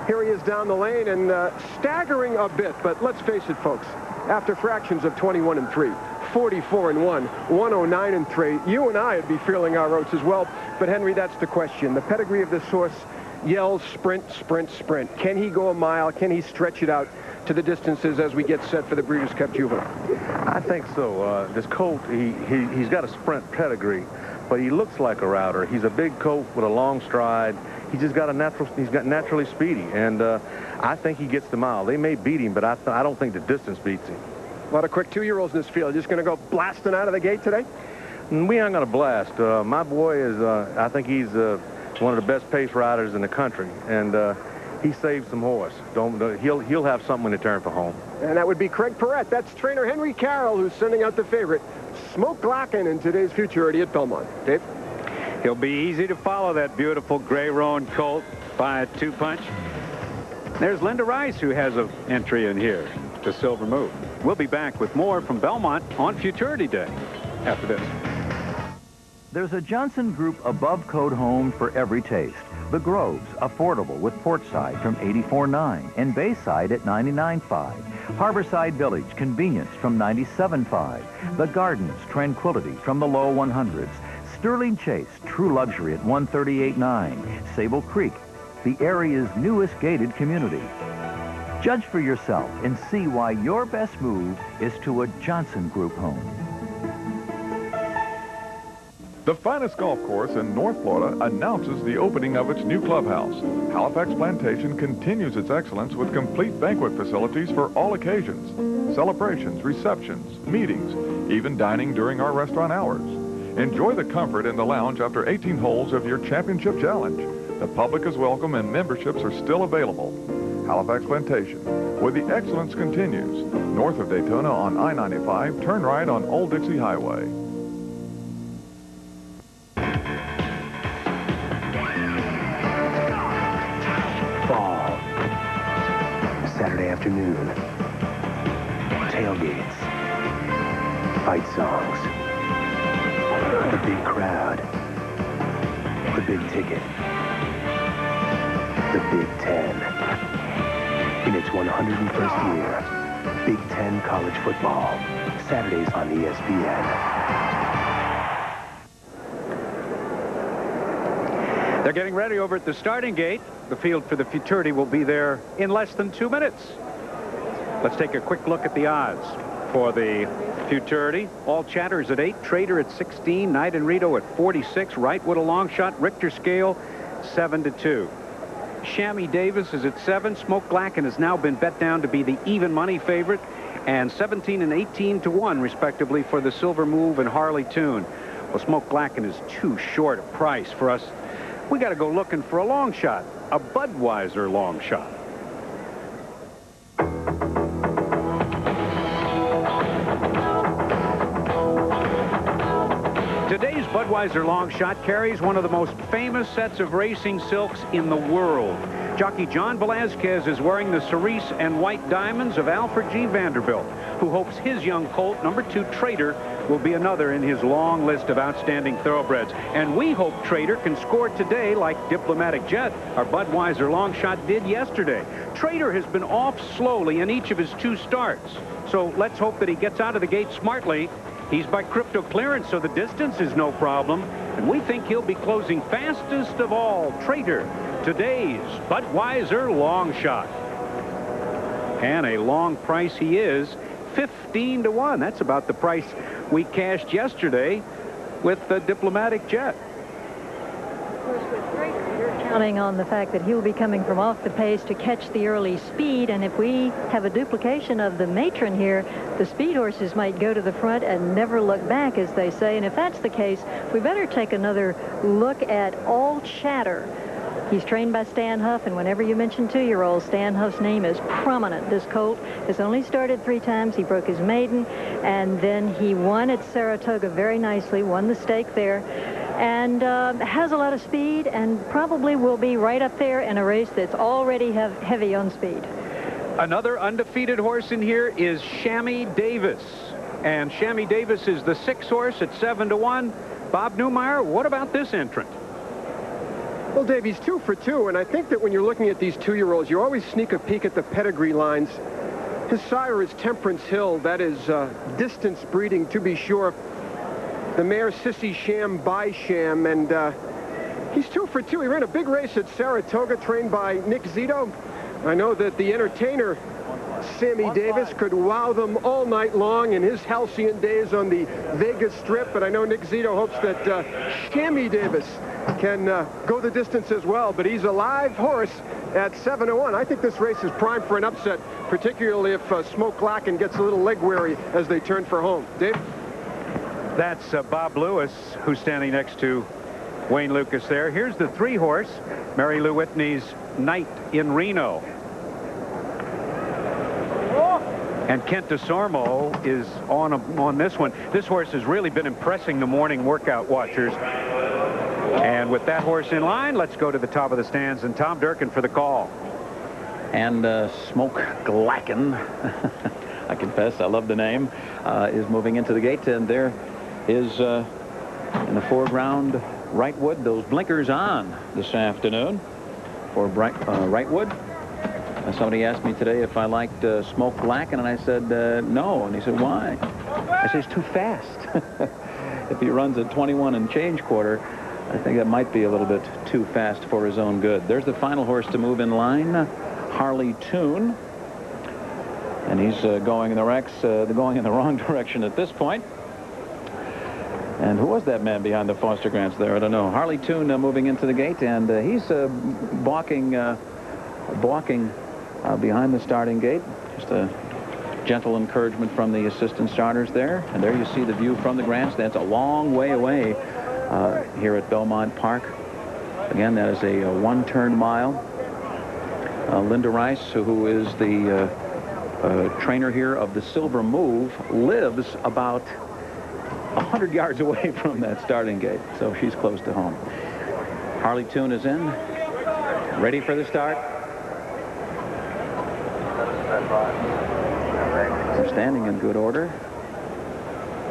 here he is down the lane and staggering a bit. But let's face it, folks, after fractions of 21-3, 44-1, 109-3, you and I would be feeling our oats as well. But, Henry, that's the question. The pedigree of this horse yells sprint, sprint, sprint. Can he go a mile? Can he stretch it out to the distances as we get set for the Breeders' Cup Juvenile? I think so. This colt, he's got a sprint pedigree, but he looks like a router. He's a big colt with a long stride. He's got naturally speedy, and I think he gets the mile. They may beat him, but I don't think the distance beats him. A lot of quick 2-year-olds in this field. Just going to go blasting out of the gate today? We aren't going to blast. My boy is, I think he's one of the best pace riders in the country, and he saved some horse. He'll have something in return for home. And that would be Craig Perrette. That's trainer Henry Carroll, who's sending out the favorite, Smoke Glacken, in today's Futurity at Belmont. Dave? He'll be easy to follow, that beautiful gray roan colt by a 2-punch. There's Linda Rice, who has an entry in here, the Silver Move. We'll be back with more from Belmont on Futurity Day after this. There's a Johnson Group above code home for every taste. The Groves, affordable with Portside from $84.9 and Bayside at $99.5. Harborside Village, convenience from $97.5. The Gardens, tranquility from the low 100s. Sterling Chase, true luxury at $138.9. Sable Creek, the area's newest gated community. Judge for yourself and see why your best move is to a Johnson Group home. The finest golf course in North Florida announces the opening of its new clubhouse. Halifax Plantation continues its excellence with complete banquet facilities for all occasions, celebrations, receptions, meetings, even dining during our restaurant hours. Enjoy the comfort in the lounge after 18 holes of your championship challenge. The public is welcome and memberships are still available. Halifax Plantation, where the excellence continues. North of Daytona on I-95, turn right on Old Dixie Highway. Fall. Saturday afternoon. Tailgates. Fight songs. The big crowd. The big ticket. The Big Ten. In its 101st year, Big Ten college football. Saturdays on ESPN. They're getting ready over at the starting gate. The field for the Futurity will be there in less than 2 minutes. Let's take a quick look at the odds for the Futurity. All Chatters at 8, Trader at 16, Knight and Rito at 46, Wrightwood a long shot, Richter scale 7-2. Chamois Davis is at 7. Smoke Glacken has now been bet down to be the even money favorite, and 17 and 18 to 1 respectively for the Silver Move and Harley Tune. Well, Smoke Glacken is too short a price for us. We got to go looking for a long shot, a Budweiser long shot. Today's Budweiser long shot carries one of the most famous sets of racing silks in the world. Jockey John Velazquez is wearing the cerise and white diamonds of Alfred G. Vanderbilt, who hopes his young colt, number 2 Trader, will be another in his long list of outstanding thoroughbreds. And we hope Trader can score today like Diplomatic Jet, our Budweiser long shot, did yesterday. Trader has been off slowly in each of his 2 starts. So let's hope that he gets out of the gate smartly. He's by crypto clearance, so the distance is no problem. And we think he'll be closing fastest of all. Trader, today's Budweiser long shot. And a long price he is, 15 to 1. That's about the price we cashed yesterday with the Diplomatic Jet. Of course, with Trader, you're counting on the fact that he'll be coming from off the pace to catch the early speed, and if we have a duplication of the Matron here, the speed horses might go to the front and never look back, as they say. And if that's the case, we better take another look at All Chatter. He's trained by Stan Huff, and whenever you mention 2-year-olds, Stan Huff's name is prominent. This colt has only started 3 times. He broke his maiden, and then he won at Saratoga very nicely, won the stake there, and has a lot of speed, and probably will be right up there in a race that's already heavy on speed. Another undefeated horse in here is Chamois Davis. And Chamois Davis is the 6th horse at 7 to 1. Bob Newmeyer, what about this entrant? Well, Dave, he's 2 for 2, and I think that when you're looking at these 2-year-olds, you always sneak a peek at the pedigree lines. His sire is Temperance Hill. That is distance breeding, to be sure. The mare Sissy Sham by Sham, and he's 2 for 2. He ran a big race at Saratoga, trained by Nick Zito. I know that the entertainer, Sammy Davis, could wow them all night long in his halcyon days on the Vegas Strip, but I know Nick Zito hopes that Chamois Davis can go the distance as well, but he's a live horse at 7 to 1. I think this race is primed for an upset, particularly if Smoke Glacken gets a little leg weary as they turn for home. Dave? That's Bob Lewis, who's standing next to Wayne Lucas there. Here's the 3-horse, Mary Lou Whitney's Knight in Reno. And Kent DeSormo is on this one. This horse has really been impressing the morning workout watchers. And with that horse in line, let's go to the top of the stands, and Tom Durkin for the call. And Smoke Glacken, I confess, I love the name, is moving into the gate. And there is, in the foreground, Wrightwood. Those blinkers on this afternoon for Wrightwood. Somebody asked me today if I liked Smoke Glacken, and I said no. And he said, why? I said, he's too fast. If he runs at 21 and change quarter, I think that might be a little bit too fast for his own good. There's the final horse to move in line, Harley Tune. And he's going in the wrong direction at this point. And who was that man behind the Foster Grants there? I don't know. Harley Toon moving into the gate, and he's balking behind the starting gate. Just a gentle encouragement from the assistant starters there. And there you see the view from the grandstands a long way away here at Belmont Park. Again, that is a one-turn mile. Linda Rice, who is the trainer here of the Silver Move, lives about 100 yards away from that starting gate, so she's close to home. Harley Toon is in, ready for the start. They're standing in good order.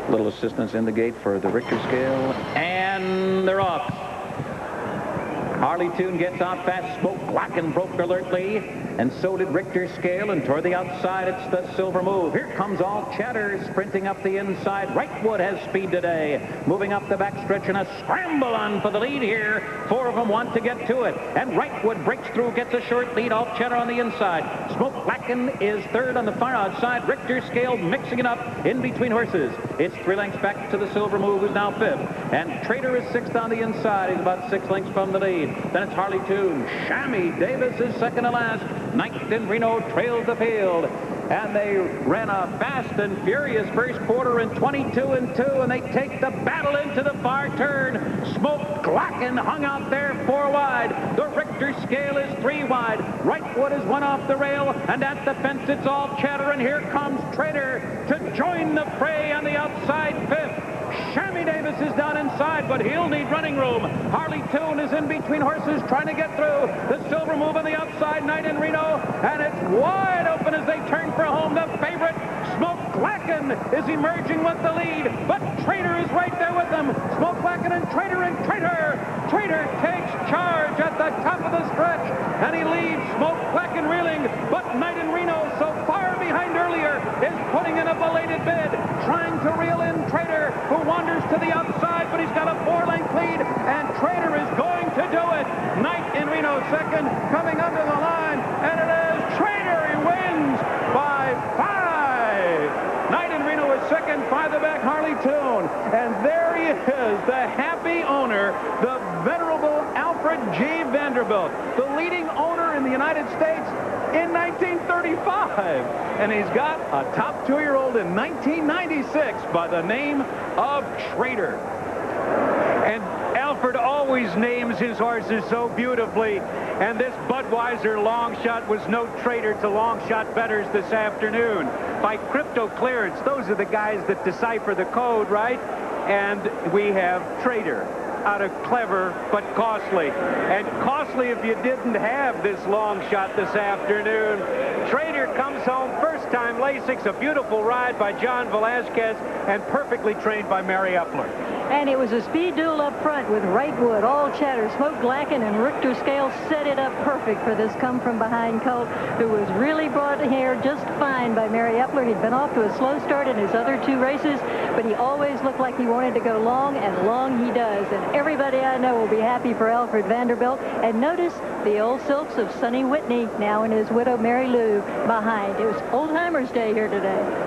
Little assistance in the gate for the Richter scale, and they're off. Harley Toon gets out fast. Smoke Blacken broke alertly, and so did Richter scale, and toward the outside it's the Silver Move. Here comes All Chatter sprinting up the inside. Wrightwood has speed today, moving up the backstretch in a scramble on for the lead here. Four of them want to get to it, and Wrightwood breaks through, gets a short lead. All Chatter on the inside. Smoke Blacken is third on the far outside. Richter scale mixing it up in between horses. It's 3 lengths back to the Silver Move, who's now fifth, and Trader is sixth on the inside. He's about 6 lengths from the lead. Then it's Harley Toon. Shammy Davis is second to last. Ninth in Reno trails the field. And they ran a fast and furious first quarter in 22-2, and they take the battle into the far turn. Smoke Glacken hung out there 4 wide. The Richter scale is 3 wide. Wrightwood is 1 off the rail, and at the fence it's All Chatter, and here comes Trader to join the fray on the outside fifth. Shammy Davis is down inside, but he'll need running room. Harley Toon is in between horses trying to get through. The Silver Move on the outside, Night in Reno, and it's wide open as they turn for home. The favorite, Smoke Glacken, is emerging with the lead, but Trader is right there with them. Smoke Glacken and Trader, Trader takes charge at the top of the stretch, and he leads Smoke Glacken reeling, but Night in Reno, so far behind earlier, is putting in a belated bid, trying to reel in Trader, who wanders to the outside, but he's got a 4-length lead, and Trader is going to do it. Night in Reno second, coming under the line, and it is Trader. He wins by 5. Night in Reno is second, farther back Harley Toon, and there he is, the happy owner, the venerable Alfred G. Vanderbilt, the leading owner in the United States in 1935, and he's got a top 2-year-old in 1996 by the name of Trader. And Alfred always names his horses so beautifully, and this Budweiser long shot was no traitor to long shot bettors this afternoon. By crypto clearance, those are the guys that decipher the code, right? And we have Trader out of clever but costly. And costly if you didn't have this long shot this afternoon. Trader comes home first time Lasix, a beautiful ride by John Velasquez, and perfectly trained by Mary Epler. And it was a speed duel up front with Wrightwood, All Chatter, Smoke Glacken, and Richter scale set it up perfect for this come-from-behind colt, who was really brought here just fine by Mary Epler. He'd been off to a slow start in his other 2 races, but he always looked like he wanted to go long, and long he does. And everybody I know will be happy for Alfred Vanderbilt. And notice the old silks of Sonny Whitney, now in his widow Mary Lou, behind. It was Old Timers Day here today.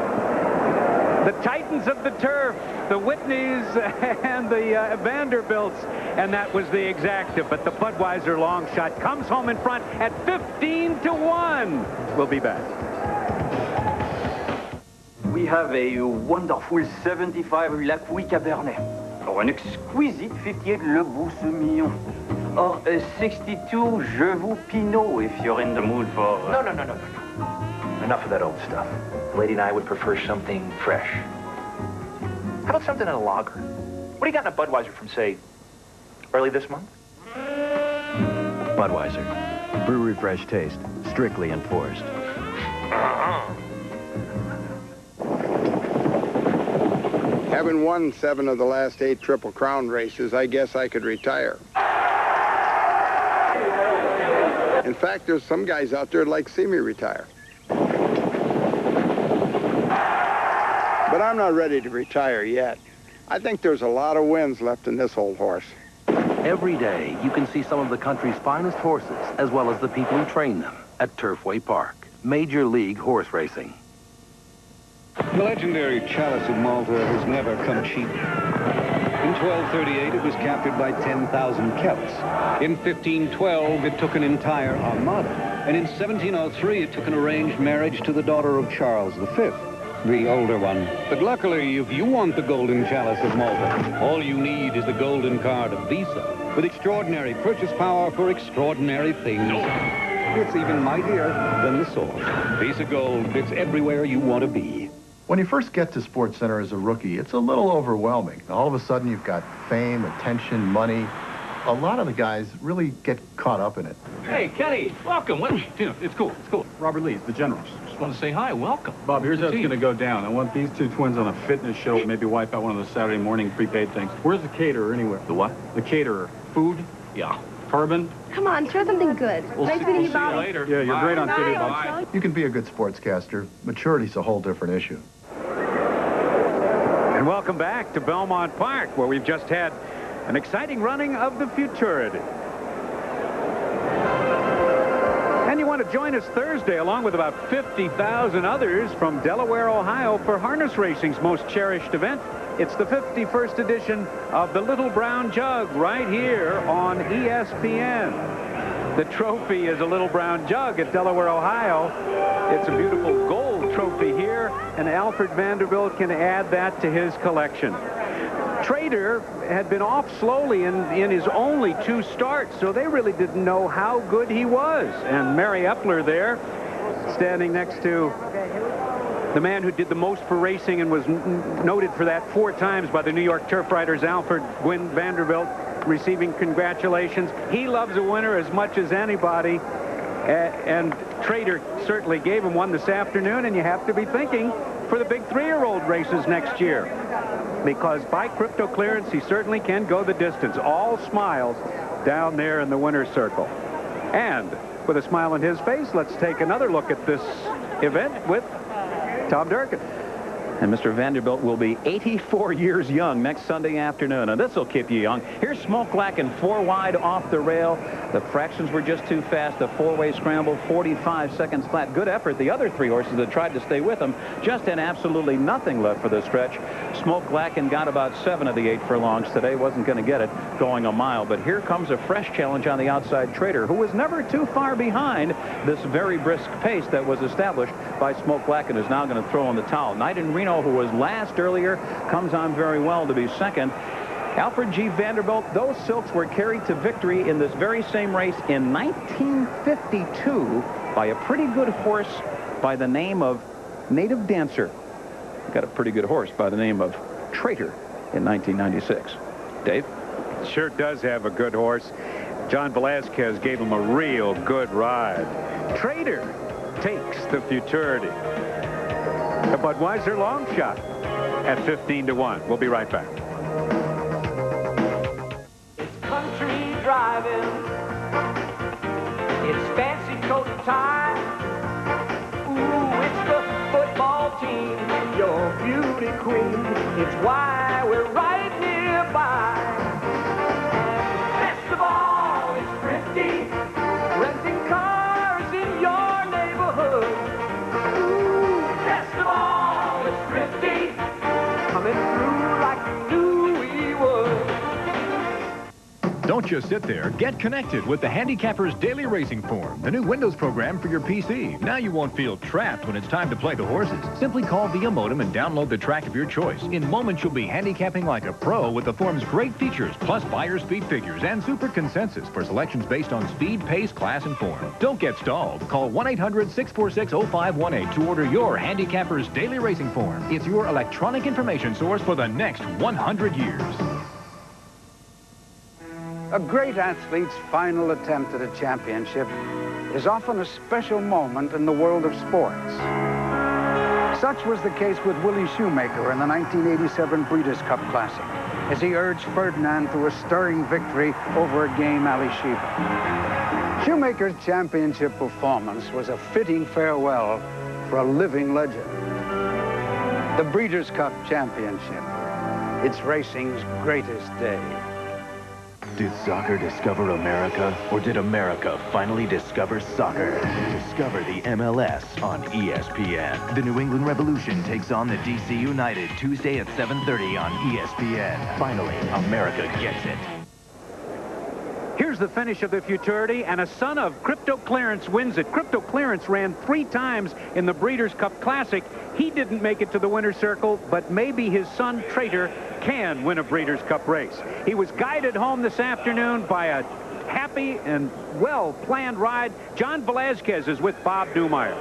The Titans of the turf, the Whitneys and the Vanderbilts, and that was the exacta. But the Budweiser long shot comes home in front at 15-1. We'll be back. We have a wonderful 75 La Couille Cabernet, or an exquisite 58 Le Beau Semillon, or a 62 Jevoux Pinot if you're in the mood for... No. Enough of that old stuff. The lady and I would prefer something fresh. How about something in a lager? What do you got in a Budweiser from, say, early this month? Budweiser. Brewery fresh taste. Strictly enforced. Having won 7 of the last 8 Triple Crown races, I guess I could retire. In fact, there's some guys out there that'd like to see me retire. But I'm not ready to retire yet. I think there's a lot of wins left in this old horse. Every day, you can see some of the country's finest horses, as well as the people who train them, at Turfway Park. Major League Horse Racing. The legendary Chalice of Malta has never come cheap. In 1238, it was captured by 10,000 Celts. In 1512, it took an entire armada. And in 1703, it took an arranged marriage to the daughter of Charles V, the older one. But luckily, if you want the golden Chalice of Malta, all you need is the golden card of Visa, with extraordinary purchase power for extraordinary things. It's even mightier than the sword. Visa Gold fits everywhere you want to be. When you first get to Sports Center as a rookie, it's a little overwhelming. All of a sudden, you've got fame, attention, money. A lot of the guys really get caught up in it. Hey, Kenny, welcome. What? It's cool. It's cool. Robert Lee's the general. Just want to say hi. Welcome. Bob, here's how it's going to go down. I want these two twins on a fitness show, maybe wipe out one of the Saturday morning prepaid things. Where's the caterer anywhere? The what? The caterer. Food? Yeah. Carbon? Come on, throw something good. Nice meeting you, Bobby. See you later. Yeah, you're great on TV, Bob. You can be a good sportscaster. Maturity's a whole different issue. And welcome back to Belmont Park, where we've just had an exciting running of the Futurity. And you want to join us Thursday, along with about 50,000 others from Delaware, Ohio, for harness racing's most cherished event. It's the 51st edition of the Little Brown Jug right here on ESPN. The trophy is a Little Brown Jug at Delaware, Ohio. It's a beautiful gold trophy here, and Alfred Vanderbilt can add that to his collection. Trader had been off slowly in his only 2 starts, so they really didn't know how good he was. And Mary Epler there, standing next to the man who did the most for racing and was noted for that 4 times by the New York Turf Riders, Alfred Gwynn Vanderbilt, receiving congratulations. He loves a winner as much as anybody, and Trader certainly gave him one this afternoon, and you have to be thinking for the big 3-year-old races next year, because by crypto clearance, he certainly can go the distance. All smiles down there in the winner's circle. And with a smile on his face, let's take another look at this event with Tom Durkin. And Mr. Vanderbilt will be 84 years young next Sunday afternoon, and this will keep you young. Here's Smoke Lacken 4 wide off the rail. The fractions were just too fast. The 4-way scramble, 45 seconds flat. Good effort. The other 3 horses that tried to stay with him just had absolutely nothing left for the stretch. Smoke Lacken got about 7 of the 8 furlongs today. Wasn't going to get it going a mile. But here comes a fresh challenge on the outside. Trader, who was never too far behind this very brisk pace that was established by Smoke Lacken, is now going to throw in the towel. Knight in Reno, who was last earlier, comes on very well to be second. Alfred G. Vanderbilt, those silks were carried to victory in this very same race in 1952 by a pretty good horse by the name of Native Dancer. Got a pretty good horse by the name of Trader in 1996. Dave? Sure does have a good horse. John Velasquez gave him a real good ride. Trader takes the Futurity. The Budweiser long shot at 15-1. We'll be right back. It's country driving. It's fancy coat and tie. Ooh, it's the football team, your beauty queen. It's why we're right nearby. Best of all, it's thrifty. Renting cars in your neighborhood. Coming through like we knew we would. Don't just sit there. Get connected with the Handicapper's Daily Racing Form, the new Windows program for your PC. Now you won't feel trapped when it's time to play the horses. Simply call via modem and download the track of your choice. In moments, you'll be handicapping like a pro with the form's great features, plus buyer speed figures and super consensus for selections based on speed, pace, class, and form. Don't get stalled. Call 1-800-646-0518 to order your Handicapper's Daily Racing Form. It's your electronic information source for the next 100 years. A great athlete's final attempt at a championship is often a special moment in the world of sports. Such was the case with Willie Shoemaker in the 1987 Breeders' Cup Classic, as he urged Ferdinand to a stirring victory over a game Ali Sheba. Shoemaker's championship performance was a fitting farewell for a living legend. The Breeders' Cup Championship, it's racing's greatest day. Did soccer discover America, or did America finally discover soccer? Discover the MLS on ESPN. The New England Revolution takes on the DC United Tuesday at 7:30 on ESPN. Finally, America gets it. Here's the finish of the Futurity, and a son of Crypto Clarence wins it. Crypto Clarence ran 3 times in the Breeders' Cup Classic. He didn't make it to the winner's circle, but maybe his son, Trader, can win a Breeders' Cup race. He was guided home this afternoon by a happy and well-planned ride. John Velazquez is with Bob Newmeyer.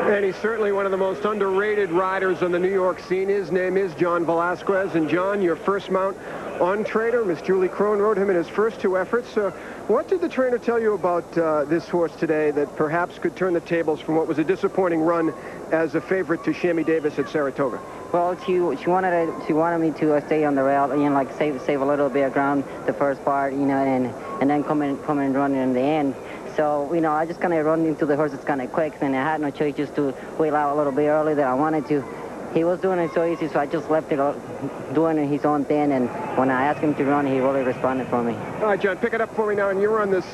And he's certainly one of the most underrated riders on the New York scene. His name is John Velazquez. And John, your first mount on Trader. Miss Julie Crone rode him in his first 2 efforts. What did the trainer tell you about this horse today that perhaps could turn the tables from what was a disappointing run as a favorite to Shammy Davis at Saratoga? Well, she wanted me to stay on the rail, you know, like save a little bit of ground the first part, you know, and then come in and run in the end. So, you know, I just kind of run into the horses kind of quick, and I had no choice just to wheel out a little bit early than I wanted to. He was doing it so easy, so I just left it doing his own thing, and when I asked him to run, he really responded for me. All right, John, pick it up for me now, and you're on this,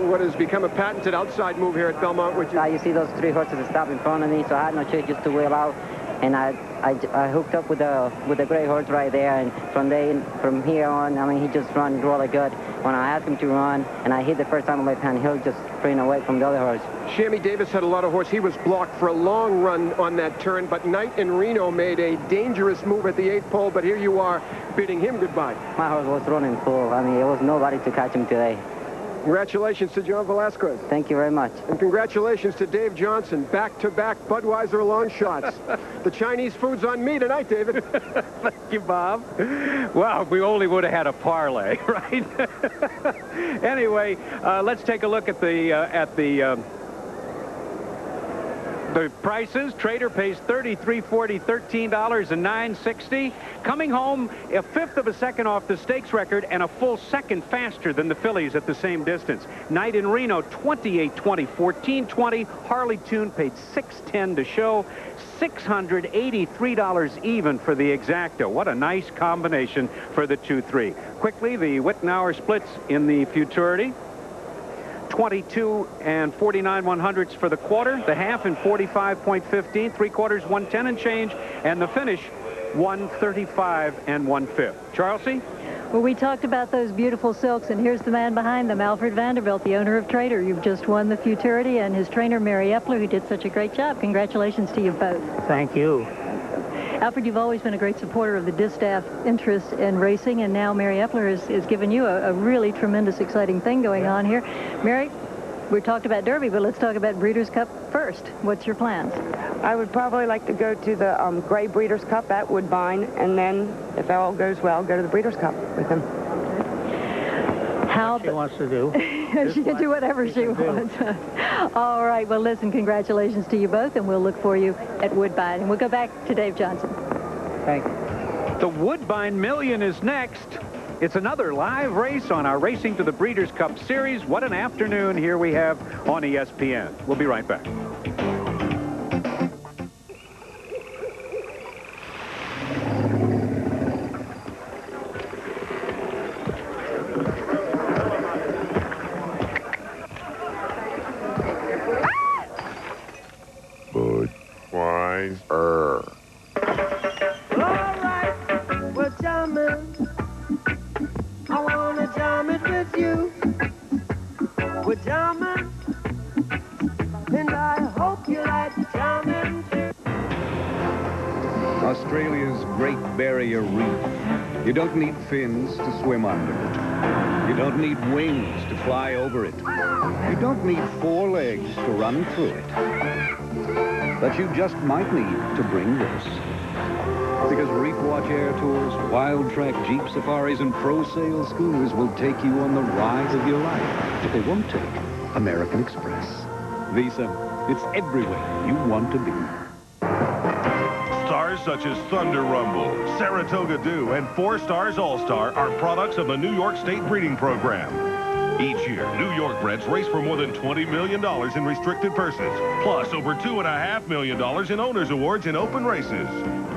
what has become a patented outside move here at Belmont. Which you see those 3 horses that stopped in front of me, so I had no choice just to wheel out, and I hooked up with a great horse right there, and from here on, I mean, he just ran really good. When I asked him to run, and I hit the first time on left hand, he'll just sprint away from the other horse. Shammy Davis had a lot of horse. He was blocked for a long run on that turn, but Knight in Reno made a dangerous move at the 8th pole, but here you are bidding him goodbye. My horse was running full. I mean, it was nobody to catch him today. Congratulations to John Velazquez. Thank you very much. And congratulations to Dave Johnson. Back-to-back Budweiser long shots. The Chinese food's on me tonight, David. Thank you, Bob. Well, we only would have had a parlay, right? Anyway, let's take a look at the prices. Trader pays $33.40, $13, $9.60. Coming home a 1/5 of a second off the stakes record and a full second faster than the fillies at the same distance. Knight in Reno, $28.20, $14.20. Harley Tune paid $6.10 to show. $683 even for the Exacta. What a nice combination for the 2-3. Quickly, the Wittenauer splits in the Futurity. 22 and 49 100ths for the quarter, the half in 45.15, 3/4 110 and change, and the finish 135 and 1/5. Charlesy? Well, we talked about those beautiful silks, and here's the man behind them, Alfred Vanderbilt, the owner of Trader. You've just won the Futurity, and his trainer, Mary Epler, who did such a great job. Congratulations to you both. Thank you. Alfred, you've always been a great supporter of the distaff interest in racing, and now Mary Epler has given you a really tremendous, exciting thing going on here. Mary, we talked about Derby, but let's talk about Breeders' Cup first. What's your plans? I would probably like to go to the Gray Breeders' Cup at Woodbine, and then, if all goes well, go to the Breeders' Cup with him. How she wants to do. She can do whatever she wants. All right. Well, listen, congratulations to you both, and we'll look for you at Woodbine. And we'll go back to Dave Johnson. Thank you. The Woodbine Million is next. It's another live race on our Racing to the Breeders' Cup series. What an afternoon here we have on ESPN. We'll be right back. Budweiser. All right, we're jamming. I wanna jam it with you. We're jamming, and I hope you like jamming too. Australia's Great Barrier Reef. You don't need fins to swim under it. You don't need wings to fly over it. You don't need 4 legs to run through it. But you just might need to bring this. Because Reef Watch Air Tours, Wild Track Jeep Safaris, and Pro Sail Schooners will take you on the ride of your life. But they won't take American Express. Visa, it's everywhere you want to be. Stars such as Thunder Rumble, Saratoga Dew, and 4 Stars All-Star are products of the New York State Breeding Program. Each year, New York breds race for more than $20 million in restricted purses, plus over $2.5 million in owners' awards in open races.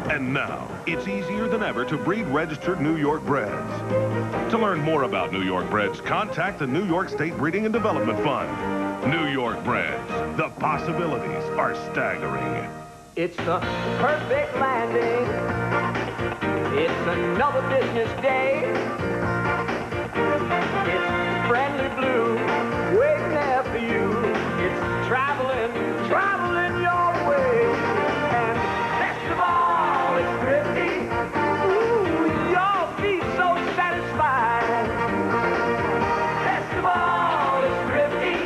And now, it's easier than ever to breed registered New York breds. To learn more about New York breds, contact the New York State Breeding and Development Fund. New York breds. The possibilities are staggering. It's the perfect landing. It's another business day. It's friendly blue, waiting there for you. It's traveling your way. And best of all, it's thrifty. Ooh, you'll be so satisfied. Best of all, it's thrifty.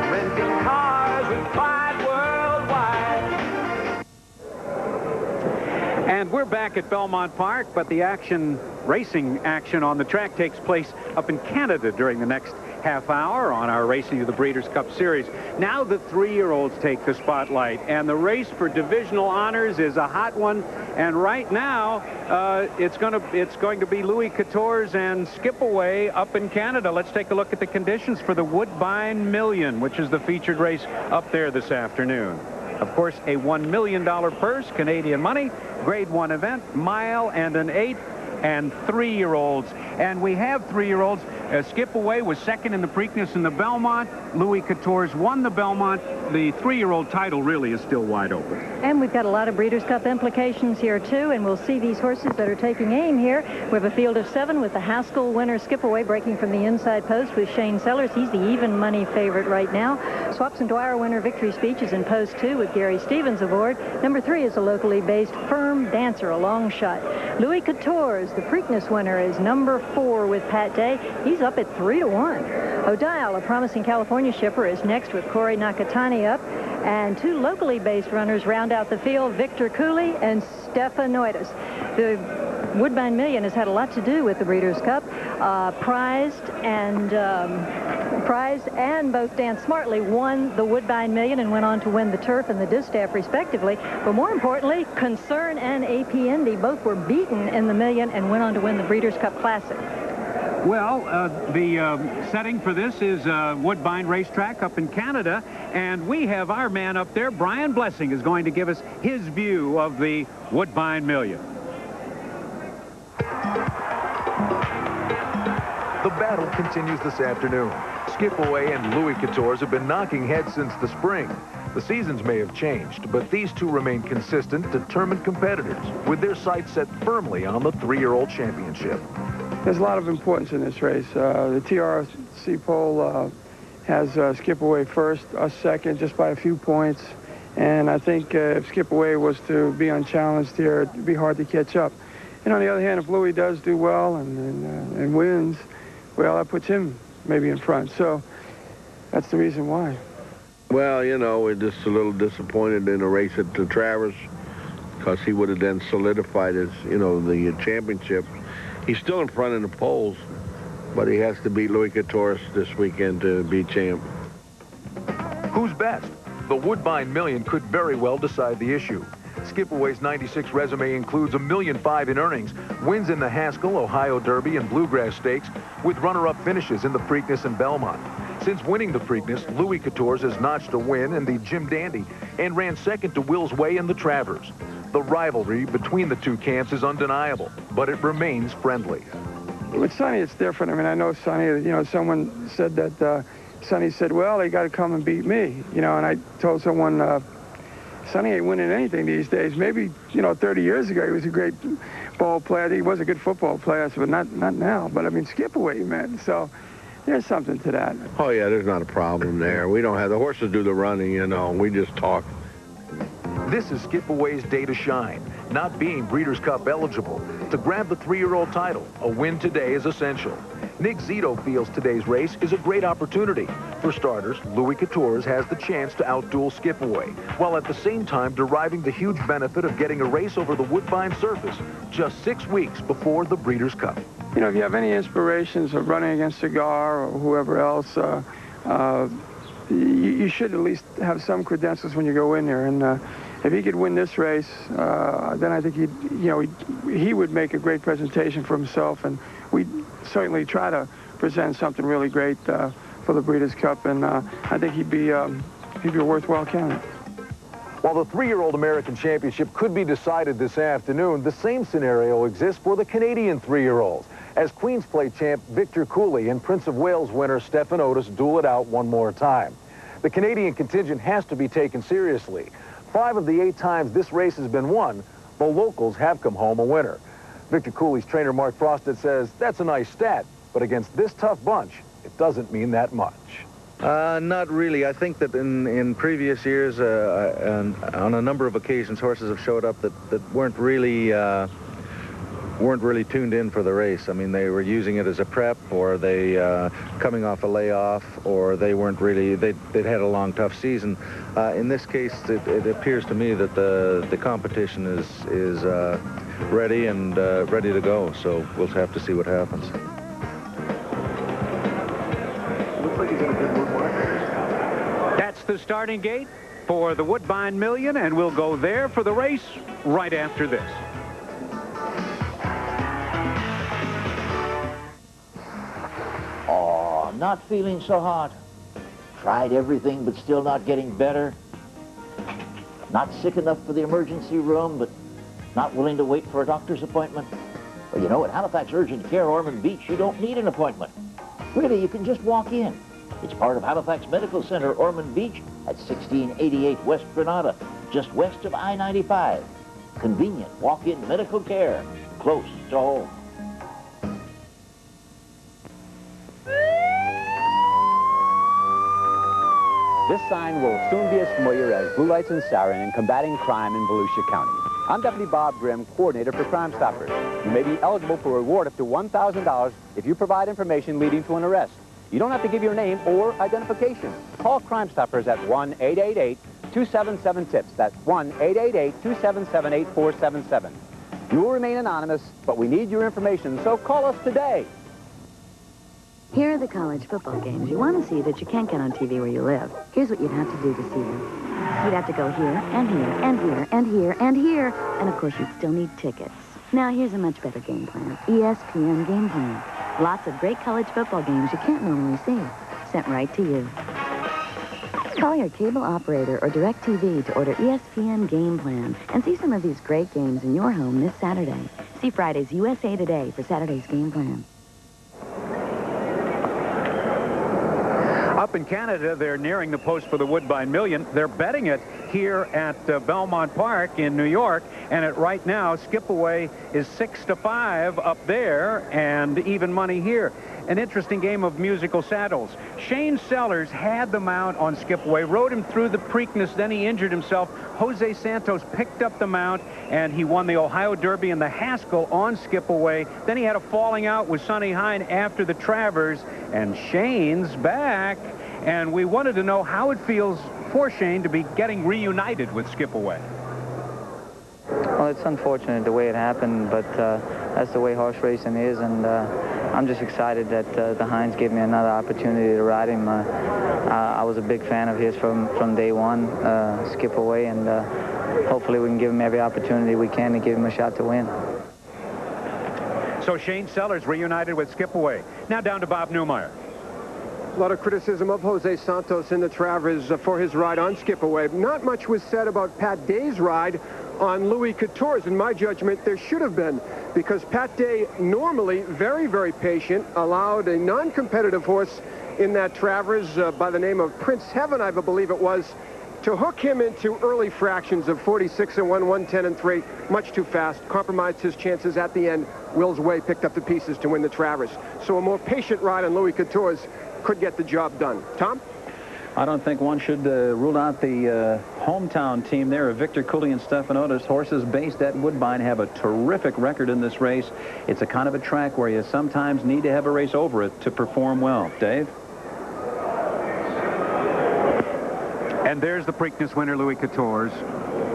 Renting cars with Clyde worldwide. And we're back at Belmont Park, but the racing action on the track takes place up in Canada during the next half hour on our Racing to the Breeders' Cup Series. Now the 3-year-olds take the spotlight, and the race for divisional honors is a hot one. And right now, it's going to be Louis Couture's and Skip Away up in Canada. Let's take a look at the conditions for the Woodbine Million, which is the featured race up there this afternoon. Of course, a $1 million purse, Canadian money, Grade 1 event, mile and an 8, and 3-year-olds. And we have 3-year-olds. Skip Away was second in the Preakness in the Belmont. Louis Couture's won the Belmont. The 3-year-old title really is still wide open. And we've got a lot of Breeders' Cup implications here, too, and we'll see these horses that are taking aim here. We have a field of 7 with the Haskell winner Skip Away breaking from the inside post with Shane Sellers. He's the even money favorite right now. Swaps and Dwyer winner Victory Speech is in post 2 with Gary Stevens aboard. Number 3 is a locally based Firm Dancer, a long shot. Louis Couture's, the Preakness winner, is number 4 with Pat Day. He's up at 3-1. O'Dial, a promising California shipper, is next with Corey Nakatani up. And 2 locally based runners round out the field, Victor Cooley and Stefanoidis. The Woodbine Million has had a lot to do with the Breeders' Cup. Prized and both Dan Smartley won the Woodbine Million and went on to win the Turf and the Distaff respectively. But more importantly, Concern and AP Indy both were beaten in the Million and went on to win the Breeders' Cup Classic. Well, the setting for this is Woodbine Racetrack up in Canada, and we have our man up there, Brian Blessing, is going to give us his view of the Woodbine Million. The battle continues this afternoon. Skip Away and Louis Couture's have been knocking heads since the spring. The seasons may have changed, but these two remain consistent, determined competitors, with their sights set firmly on the 3-year-old championship. There's a lot of importance in this race. The TRC poll has Skip Away first, us second, just by a few points. And I think if Skip Away was to be unchallenged here, it'd be hard to catch up. And on the other hand, if Louis does do well and wins, well, that puts him maybe in front. So that's the reason why. Well, you know, we're just a little disappointed in the race at the Travers because he would have then solidified his, the championship. He's still in front in the polls, but he has to beat Louis Couture this weekend to be champ. Who's best? The Woodbine Million could very well decide the issue. Skip Away's 96 resume includes $1.5 million in earnings, wins in the Haskell, Ohio Derby, and Bluegrass Stakes, with runner-up finishes in the Preakness and Belmont. Since winning the Preakness, Louis Couture's has notched a win in the Jim Dandy and ran second to Will's Way in the Travers. The rivalry between the two camps is undeniable, but it remains friendly. With Sonny, it's different. I mean, I know Sonny, someone said that Sonny said, well, they got to come and beat me, and I told someone, Sonny ain't winning anything these days. Maybe, 30 years ago, he was a great ball player. I think he was a good football player, but not now. But, I mean, Skip Away, man. So there's something to that. Oh, yeah, there's not a problem there. We don't have, the horses do the running, we just talk. This is Skip Away's day to shine, not being Breeders' Cup eligible. To grab the 3-year-old title, a win today is essential. Nick Zito feels today's race is a great opportunity. For starters, Louis Couture's has the chance to outduel Skip Away, while at the same time deriving the huge benefit of getting a race over the Woodbine surface just 6 weeks before the Breeders' Cup. If you have any inspirations of running against Cigar or whoever else, you should at least have some credentials when you go in there. And if he could win this race, then I think he would make a great presentation for himself, and we'd certainly try to present something really great for the Breeders' Cup, and I think he'd be a worthwhile candidate. While the 3-year-old American Championship could be decided this afternoon, the same scenario exists for the Canadian 3-year-olds, as Queen's Play champ Victor Cooley and Prince of Wales winner Stefan Otis duel it out one more time. The Canadian contingent has to be taken seriously. 5 of the 8 times this race has been won, the locals have come home a winner. Victor Cooley's trainer Mark Frosted says that's a nice stat, but against this tough bunch, it doesn't mean that much. Not really. I think that in previous years, on a number of occasions, horses have showed up that weren't really tuned in for the race. I mean, they were using it as a prep, or they coming off a layoff, or they weren't really. They'd had a long, tough season. In this case, it appears to me that the competition is ready and ready to go. So we'll have to see what happens. That's the starting gate for the Woodbine Million, and we'll go there for the race right after this. Oh, not feeling so hot. Tried everything, but still not getting better. Not sick enough for the emergency room, but not willing to wait for a doctor's appointment. Well, you know, at Halifax Urgent Care, Ormond Beach, you don't need an appointment. Really, you can just walk in. It's part of Halifax Medical Center, Ormond Beach, at 1688 West Granada, just west of I-95. Convenient walk-in medical care, close to home. This sign will soon be as familiar as blue lights and siren in combating crime in Volusia County. I'm Deputy Bob Grimm, coordinator for Crime Stoppers. You may be eligible for a reward up to $1,000 if you provide information leading to an arrest. You don't have to give your name or identification. Call Crime Stoppers at 1-888-277-TIPS. That's 1-888-277-8477. You will remain anonymous, but we need your information, so call us today. Here are the college football games you want to see that you can't get on TV where you live. Here's what you'd have to do to see them. You'd have to go here, and here, and here, and here, and here, and of course you'd still need tickets. Now here's a much better game plan. ESPN Game Plan. Lots of great college football games you can't normally see. Sent right to you. Call your cable operator or DirecTV to order ESPN Game Plan and see some of these great games in your home this Saturday. See Friday's USA Today for Saturday's game plan. Up in Canada, they're nearing the post for the Woodbine Million. They're betting it here at Belmont Park in New York, and right now, Skip-Away is 6-5 up there, and even money here. An interesting game of musical saddles. Shane Sellers had the mount on Skip-Away, rode him through the Preakness, then he injured himself. Jose Santos picked up the mount, and he won the Ohio Derby and the Haskell on Skip-Away. Then he had a falling out with Sonny Hine after the Travers, and Shane's back. And we wanted to know how it feels for Shane to be getting reunited with Skip-Away. Well, it's unfortunate the way it happened, but that's the way horse racing is, and I'm just excited that the Hines gave me another opportunity to ride him. I was a big fan of his from day one, Skip-Away, and hopefully we can give him every opportunity we can to give him a shot to win. So Shane Sellers reunited with Skip-Away. Now down to Bob Newmeyer. A lot of criticism of Jose Santos in the Travers for his ride on Skip-Away. Not much was said about Pat Day's ride on Louis Couture's. In my judgment, there should have been, because Pat Day, normally very, very patient, allowed a non-competitive horse in that Travers by the name of Prince Heaven, I believe it was, to hook him into early fractions of 46-1, 110-3, much too fast, compromised his chances at the end. Will's Way picked up the pieces to win the Travers. So a more patient ride on Louis Couture's could get the job done. Tom? I don't think one should rule out the hometown team there of Victor Cooley and Stefan Otis. Horses based at Woodbine have a terrific record in this race. It's a kind of a track where you sometimes need to have a race over it to perform well. Dave? And there's the Preakness winner, Louis Couture's.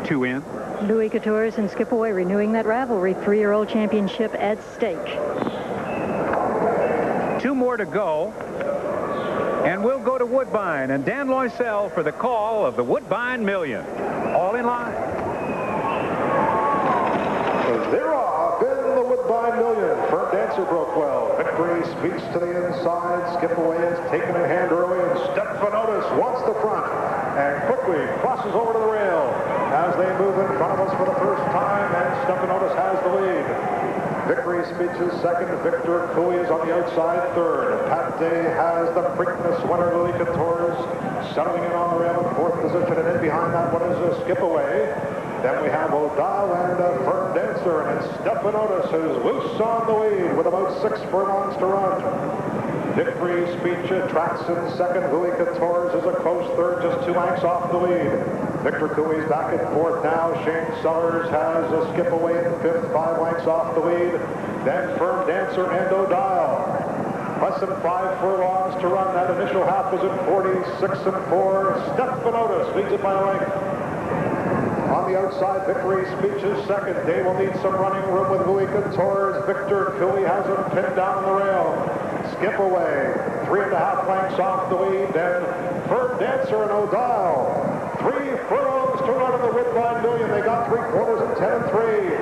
2 in. Louis Couture's and Skip-Away renewing that rivalry. 3-year-old championship at stake. 2 more to go. And we'll go to Woodbine and Dan Loisel for the call of the Woodbine Million. All in line. They're off in the Woodbine Million. Firm Dancer broke well. Victory Speech to the inside. Skip away is taken in hand early, and Stephanotis wants the front and quickly crosses over to the rail as they move in front of us for the first time, and Stephanotis has the lead. Victory Speech is second. Victor Cooley is on the outside third. Pat Day has the Preakness winner, Louis Couture's settling in on the rail in fourth position, and in behind that one is a Skip Away. Then we have O'Donnell and a Firm Dancer, and it's Stephanotis who's loose on the lead with about 6 furlongs to run. Victory Speech tracks in second. Louis Couture's is a close third, just 2 lengths off the lead. Victor Cooley's back in fourth now. Shane Sellers has a Skip Away in fifth, 5 lengths off the lead. Then Firm Dancer and O'Donnell. Less than 5 furlongs to run. That initial half is at 46 and 4. Stephanotis leads it by a length. On the outside, Victory Speech is second. Day will need some running room with Louis Couture's. Victor Cooley has him pinned down on the rail. Skip Away, 3.5 lengths off the lead. Then Firm Dancer and O'Donnell. 3 furlongs to run in the Woodbine Million. They got 3 quarters at 10 and 3.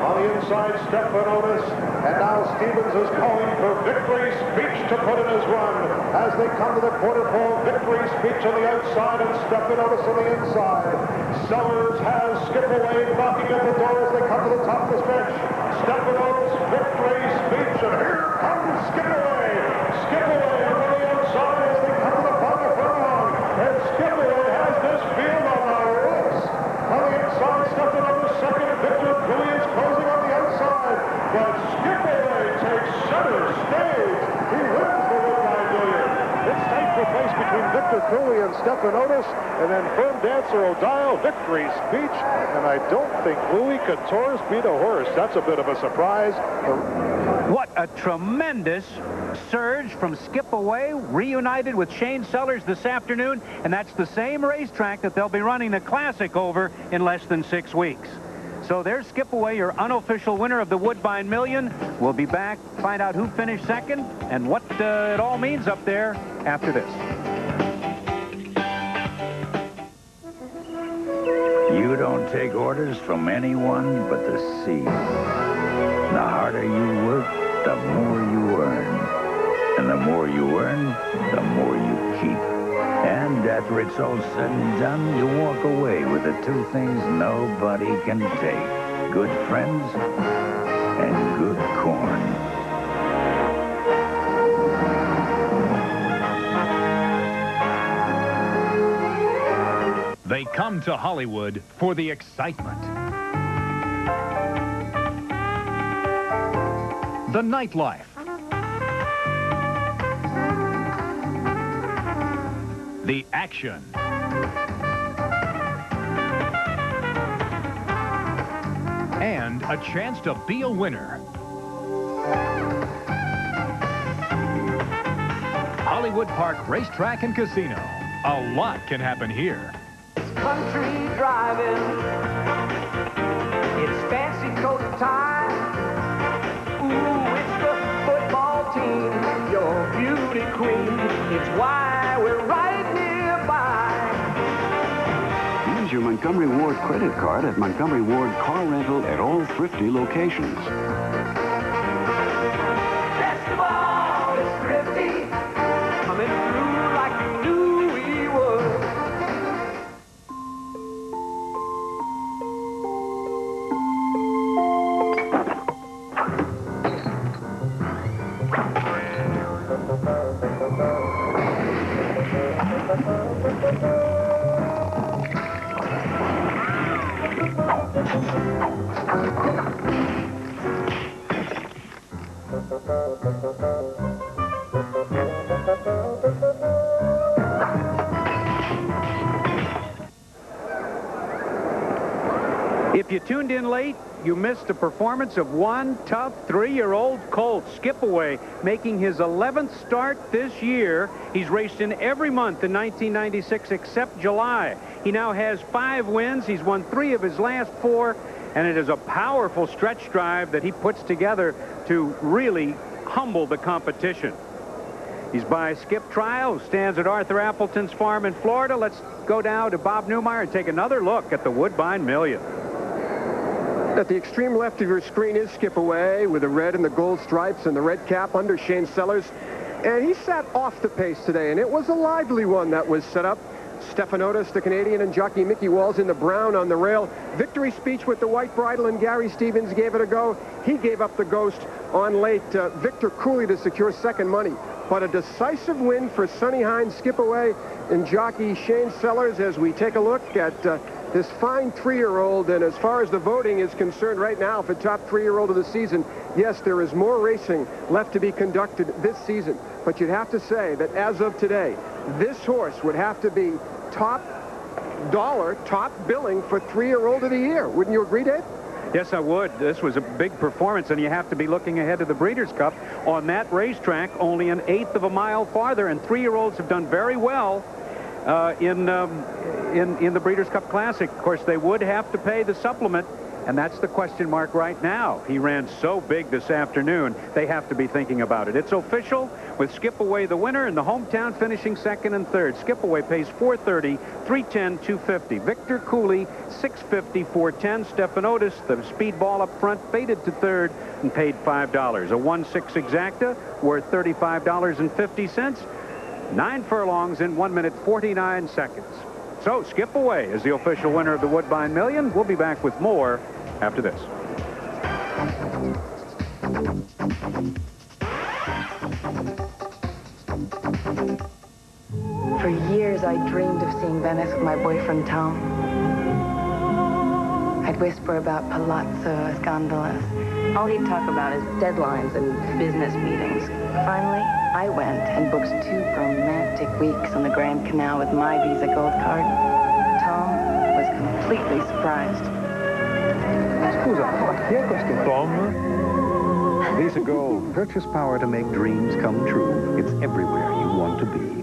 On the inside, Stephanotis, and now Stevens is calling for Victory Speech to put in his run. As they come to the quarter pole, Victory Speech on the outside and Stephanotis on the inside. Sellers has Skip Away knocking at the door as they come to the top of the stretch. Stephanotis, Victory Speech, and here comes Skip Away. Skip Away on the outside as they come to the final furlong. And Skip Away has this field on the ropes. On the inside, Stephanotis second. Victor Cooley is closing on the outside. But Skip Away takes center stage. He wins the Woodbine Million. It's tight for place between Victor Cooley and Stephanotis, and then Firm Dancer, O'Donnell, Victory Speech, and I don't think Louis Couture's beat a horse. That's a bit of a surprise. What a tremendous surge from Skip Away, reunited with Shane Sellers this afternoon, and that's the same racetrack that they'll be running the Classic over in less than 6 weeks. So there's Skip Away, your unofficial winner of the Woodbine Million. We'll be back, find out who finished second and what it all means up there after this. You don't take orders from anyone but the sea. The harder you work, the more you earn. And the more you earn, the more you keep. And after it's all said and done, you walk away with the 2 things nobody can take. Good friends and good corn. They come to Hollywood for the excitement. The nightlife. The action. And a chance to be a winner. Hollywood Park Racetrack and Casino. A lot can happen here. Country driving, it's fancy coat and tie. Ooh, it's the football team, your beauty queen. It's why we're right nearby. Use your Montgomery Ward credit card at Montgomery Ward Car Rental at all Thrifty locations. Best of all, it's Thrifty, coming through like we knew we would. If you tuned in late, you missed the performance of one tough 3-year-old colt, Skip Away, making his 11th start this year. He's raced in every month in 1996 except July. He now has 5 wins. He's won 3 of his last 4, and it is a powerful stretch drive that he puts together to really humble the competition. He's by Skip Trial, who stands at Arthur Appleton's farm in Florida. Let's go down to Bob Newmeyer and take another look at the Woodbine Million. At the extreme left of your screen is Skip Away with the red and the gold stripes and the red cap under Shane Sellers. And he sat off the pace today, and it was a lively one that was set up. Stefan Otis, the Canadian, and jockey Mickey Walls in the brown on the rail. Victory speech with the white bridle, and Gary Stevens gave it a go. He gave up the ghost on late Victor Cooley to secure second money. But a decisive win for Sonny Hines, Skip Away, and jockey Shane Sellers as we take a look at this fine 3-year-old. And as far as the voting is concerned right now for top 3-year-old of the season, yes, there is more racing left to be conducted this season. But you'd have to say that as of today, this horse would have to be top dollar, top billing for 3-year-old of the year. Wouldn't you agree, Dave? Yes, I would. This was a big performance, and you have to be looking ahead to the Breeders' Cup. On that racetrack, only an eighth of a mile farther, and 3-year-olds have done very well in the Breeders' Cup Classic. Of course, they would have to pay the supplement, and that's the question mark right now. He ran so big this afternoon, they have to be thinking about it. It's official, with Skip Away the winner and the hometown finishing second and third. Skip Away pays $430, $310, $250. Victor Cooley, $650, $410. Stefan Otis, the speedball up front, faded to third and paid $5. A 1/6 exacta worth $35.50. 9 furlongs in 1 minute 49 seconds. So Skip Away is the official winner of the Woodbine Million. We'll be back with more after this. For years, I dreamed of seeing Venice with my boyfriend, Tom. I'd whisper about palazzos, gondolas. All he'd talk about is deadlines and business meetings. Finally, I went and booked 2 romantic weeks on the Grand Canal with my Visa Gold card. Tom was completely surprised. Scusa, ma chi è questo Tom? Visa Gold. Purchase power to make dreams come true. It's everywhere you want to be.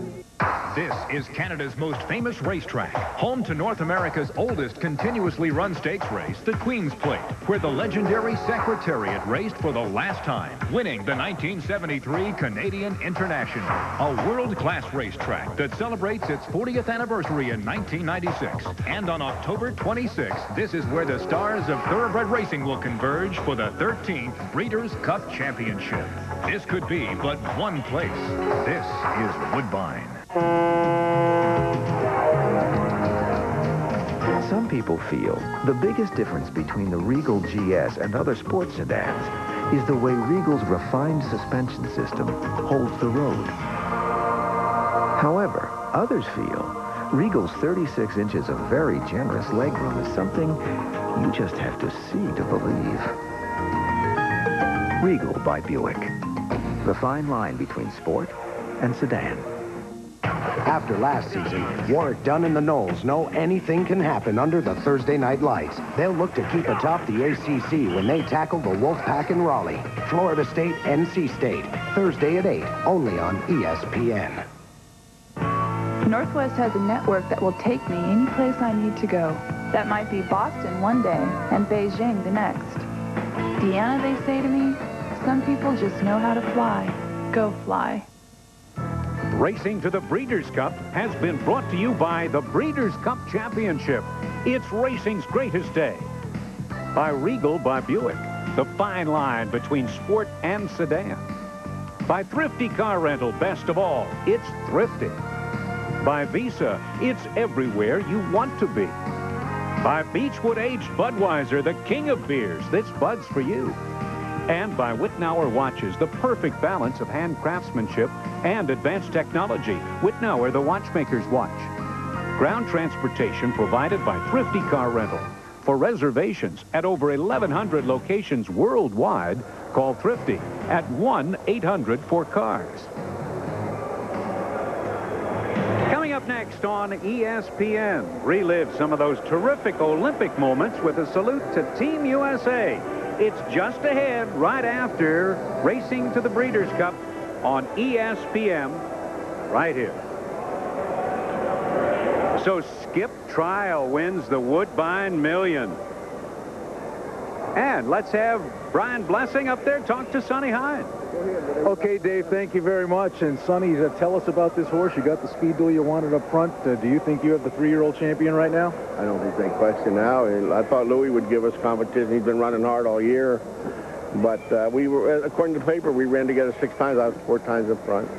This is Canada's most famous racetrack, home to North America's oldest continuously run stakes race, the Queen's Plate, where the legendary Secretariat raced for the last time, winning the 1973 Canadian International, a world-class racetrack that celebrates its 40th anniversary in 1996. And on October 26th, this is where the stars of thoroughbred racing will converge for the 13th Breeders' Cup Championship. This could be but one place. This is Woodbine. Some people feel the biggest difference between the Regal GS and other sports sedans is the way Regal's refined suspension system holds the road. However, others feel Regal's 36 inches of very generous legroom is something you just have to see to believe. Regal by Buick. The fine line between sport and sedan. After last season, Warwick Dunn and the Knowles know anything can happen under the Thursday night lights. They'll look to keep atop the ACC when they tackle the Wolfpack in Raleigh. Florida State, NC State, Thursday at 8, only on ESPN. Northwest has a network that will take me any place I need to go. That might be Boston one day and Beijing the next. Deanna, they say to me, some people just know how to fly. Go fly. Racing to the Breeders' Cup has been brought to you by the Breeders' Cup Championship. It's racing's greatest day. By Regal by Buick, the fine line between sport and sedan. By Thrifty Car Rental, best of all, it's thrifty. By Visa, it's everywhere you want to be. By Beechwood Aged Budweiser, the king of beers, this Bud's for you. And by Wittnauer Watches, the perfect balance of hand craftsmanship and advanced technology. Wittnauer, the watchmaker's watch. Ground transportation provided by Thrifty Car Rental. For reservations at over 1,100 locations worldwide, call Thrifty at 1-800-4CARS. Coming up next on ESPN, relive some of those terrific Olympic moments with a salute to Team USA. It's just ahead right after Racing to the Breeders' Cup on ESPN right here. So Skip Trial wins the Woodbine Million. And let's have Brian Blessing up there talk to Sonny Hine. Okay, Dave, thank you very much. And Sonny, tell us about this horse. You got the speed duel you wanted up front. Do you think you have the 3-year-old champion right now? I don't think there's any question now. I thought Louis would give us competition. He's been running hard all year. But we were, according to the paper, we ran together 6 times. I was 4 times up front.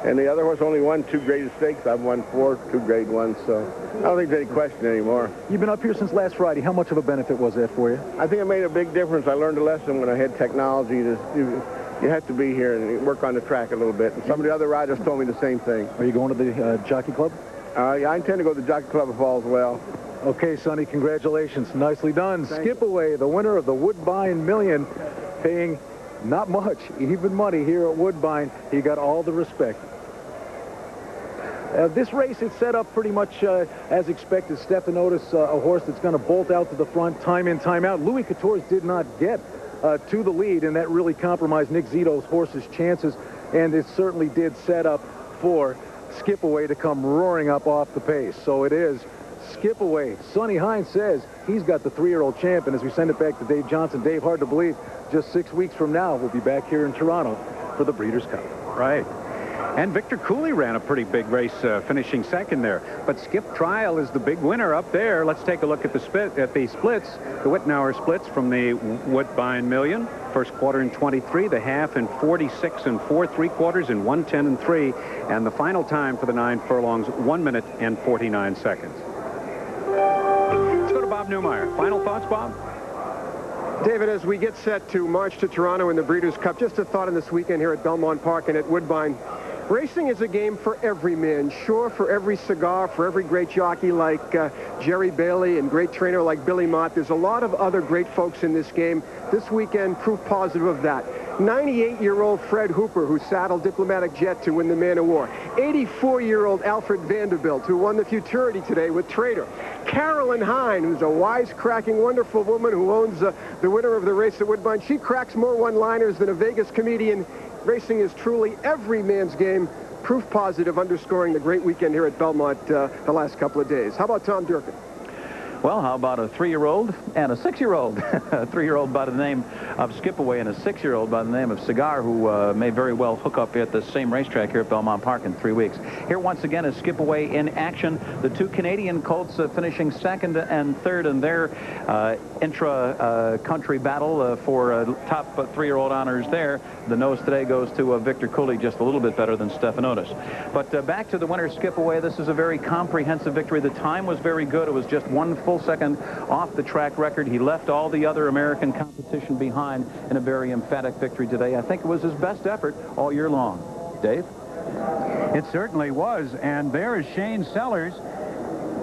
And the other horse only won 2 graded stakes. I've won 4, 2 grade ones. So I don't think there's any question anymore. You've been up here since last Friday. How much of a benefit was that for you? I think it made a big difference. I learned a lesson when I had technology. You have to be here and work on the track a little bit. And some of the other riders told me the same thing. Are you going to the Jockey Club? Yeah, I intend to go to the Jockey Club if all is well. Okay, Sonny, congratulations. Nicely done. Skip Away, the winner of the Woodbine Million, paying not much, even money here at Woodbine. He got all the respect. This race is set up pretty much as expected. Stephanotis, a horse that's going to bolt out to the front time in, time out. Louis Couture's did not get to the lead, and that really compromised Nick Zito's horse's chances, and it certainly did set up for Skip Away to come roaring up off the pace. So it is Skip Away. Sonny Hine says he's got the 3-year-old champ, and as we send it back to Dave Johnson, Dave, hard to believe, just 6 weeks from now, we'll be back here in Toronto for the Breeders' Cup. Right. And Victor Cooley ran a pretty big race, finishing second there. But Skip Trial is the big winner up there. Let's take a look at the splits, the Wittenauer splits from the Woodbine Million. First quarter in 23, the half in 46 and 4 3/4 in 1:10 and 3, and the final time for the 9 furlongs, 1 minute and 49 seconds. Let's go to Bob Newmeyer. Final thoughts, Bob? David, as we get set to march to Toronto in the Breeders' Cup, just a thought on this weekend here at Belmont Park and at Woodbine. Racing is a game for every man, sure, for every cigar, for every great jockey like Jerry Bailey and great trainer like Billy Mott. There's a lot of other great folks in this game. This weekend, proof positive of that. 98-year-old Fred Hooper, who saddled Diplomatic Jet to win the Man of War. 84-year-old Alfred Vanderbilt, who won the Futurity today with Trader. Carolyn Hine, who's a wisecracking, wonderful woman who owns the winner of the race at Woodbine. She cracks more one-liners than a Vegas comedian. Racing is truly every man's game. Proof positive, underscoring the great weekend here at Belmont the last couple of days. How about Tom Durkin? Well, how about a 3-year-old and a 6-year-old? A 3-year-old by the name of Skip Away and a 6-year-old by the name of Cigar, who may very well hook up at the same racetrack here at Belmont Park in 3 weeks. Here once again is Skip Away in action. The 2 Canadian colts finishing second and third in their intra-country battle for top 3-year-old honors there. The nose today goes to Victor Cooley, just a little bit better than Stephanotis. But back to the winner, Skip Away. This is a very comprehensive victory. The time was very good. It was just 1 full second off the track record. He left all the other American competition behind in a very emphatic victory today. I think it was his best effort all year long. Dave? It certainly was. And there is Shane Sellers.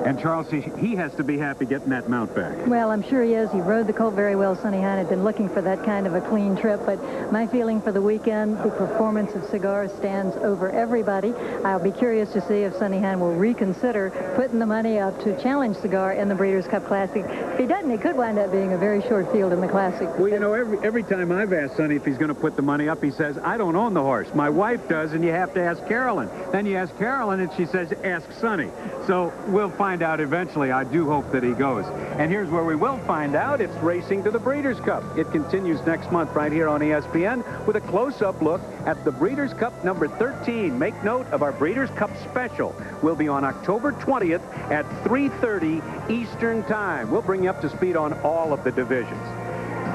And Charles, he has to be happy getting that mount back. Well, I'm sure he is. He rode the colt very well. Sonny Hine had been looking for that kind of a clean trip. But my feeling for the weekend, the performance of Cigar stands over everybody. I'll be curious to see if Sonny Hine will reconsider putting the money up to challenge Cigar in the Breeders' Cup Classic. If he doesn't, it could wind up being a very short field in the Classic. Well, you know, every time I've asked Sonny if he's going to put the money up, he says, I don't own the horse. My wife does, and you have to ask Carolyn. Then you ask Carolyn, and she says, ask Sonny. So we'll find out eventually. I do hope that he goes. And here's where we will find out. It's racing to the Breeders' Cup. It continues next month right here on ESPN with a close-up look at the Breeders' Cup number 13. Make note of our Breeders' Cup special. Will be on October 20th at 3:30 Eastern Time. We'll bring you up to speed on all of the divisions.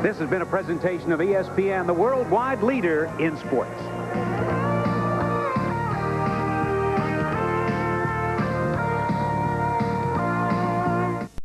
This has been a presentation of ESPN, the worldwide leader in sports.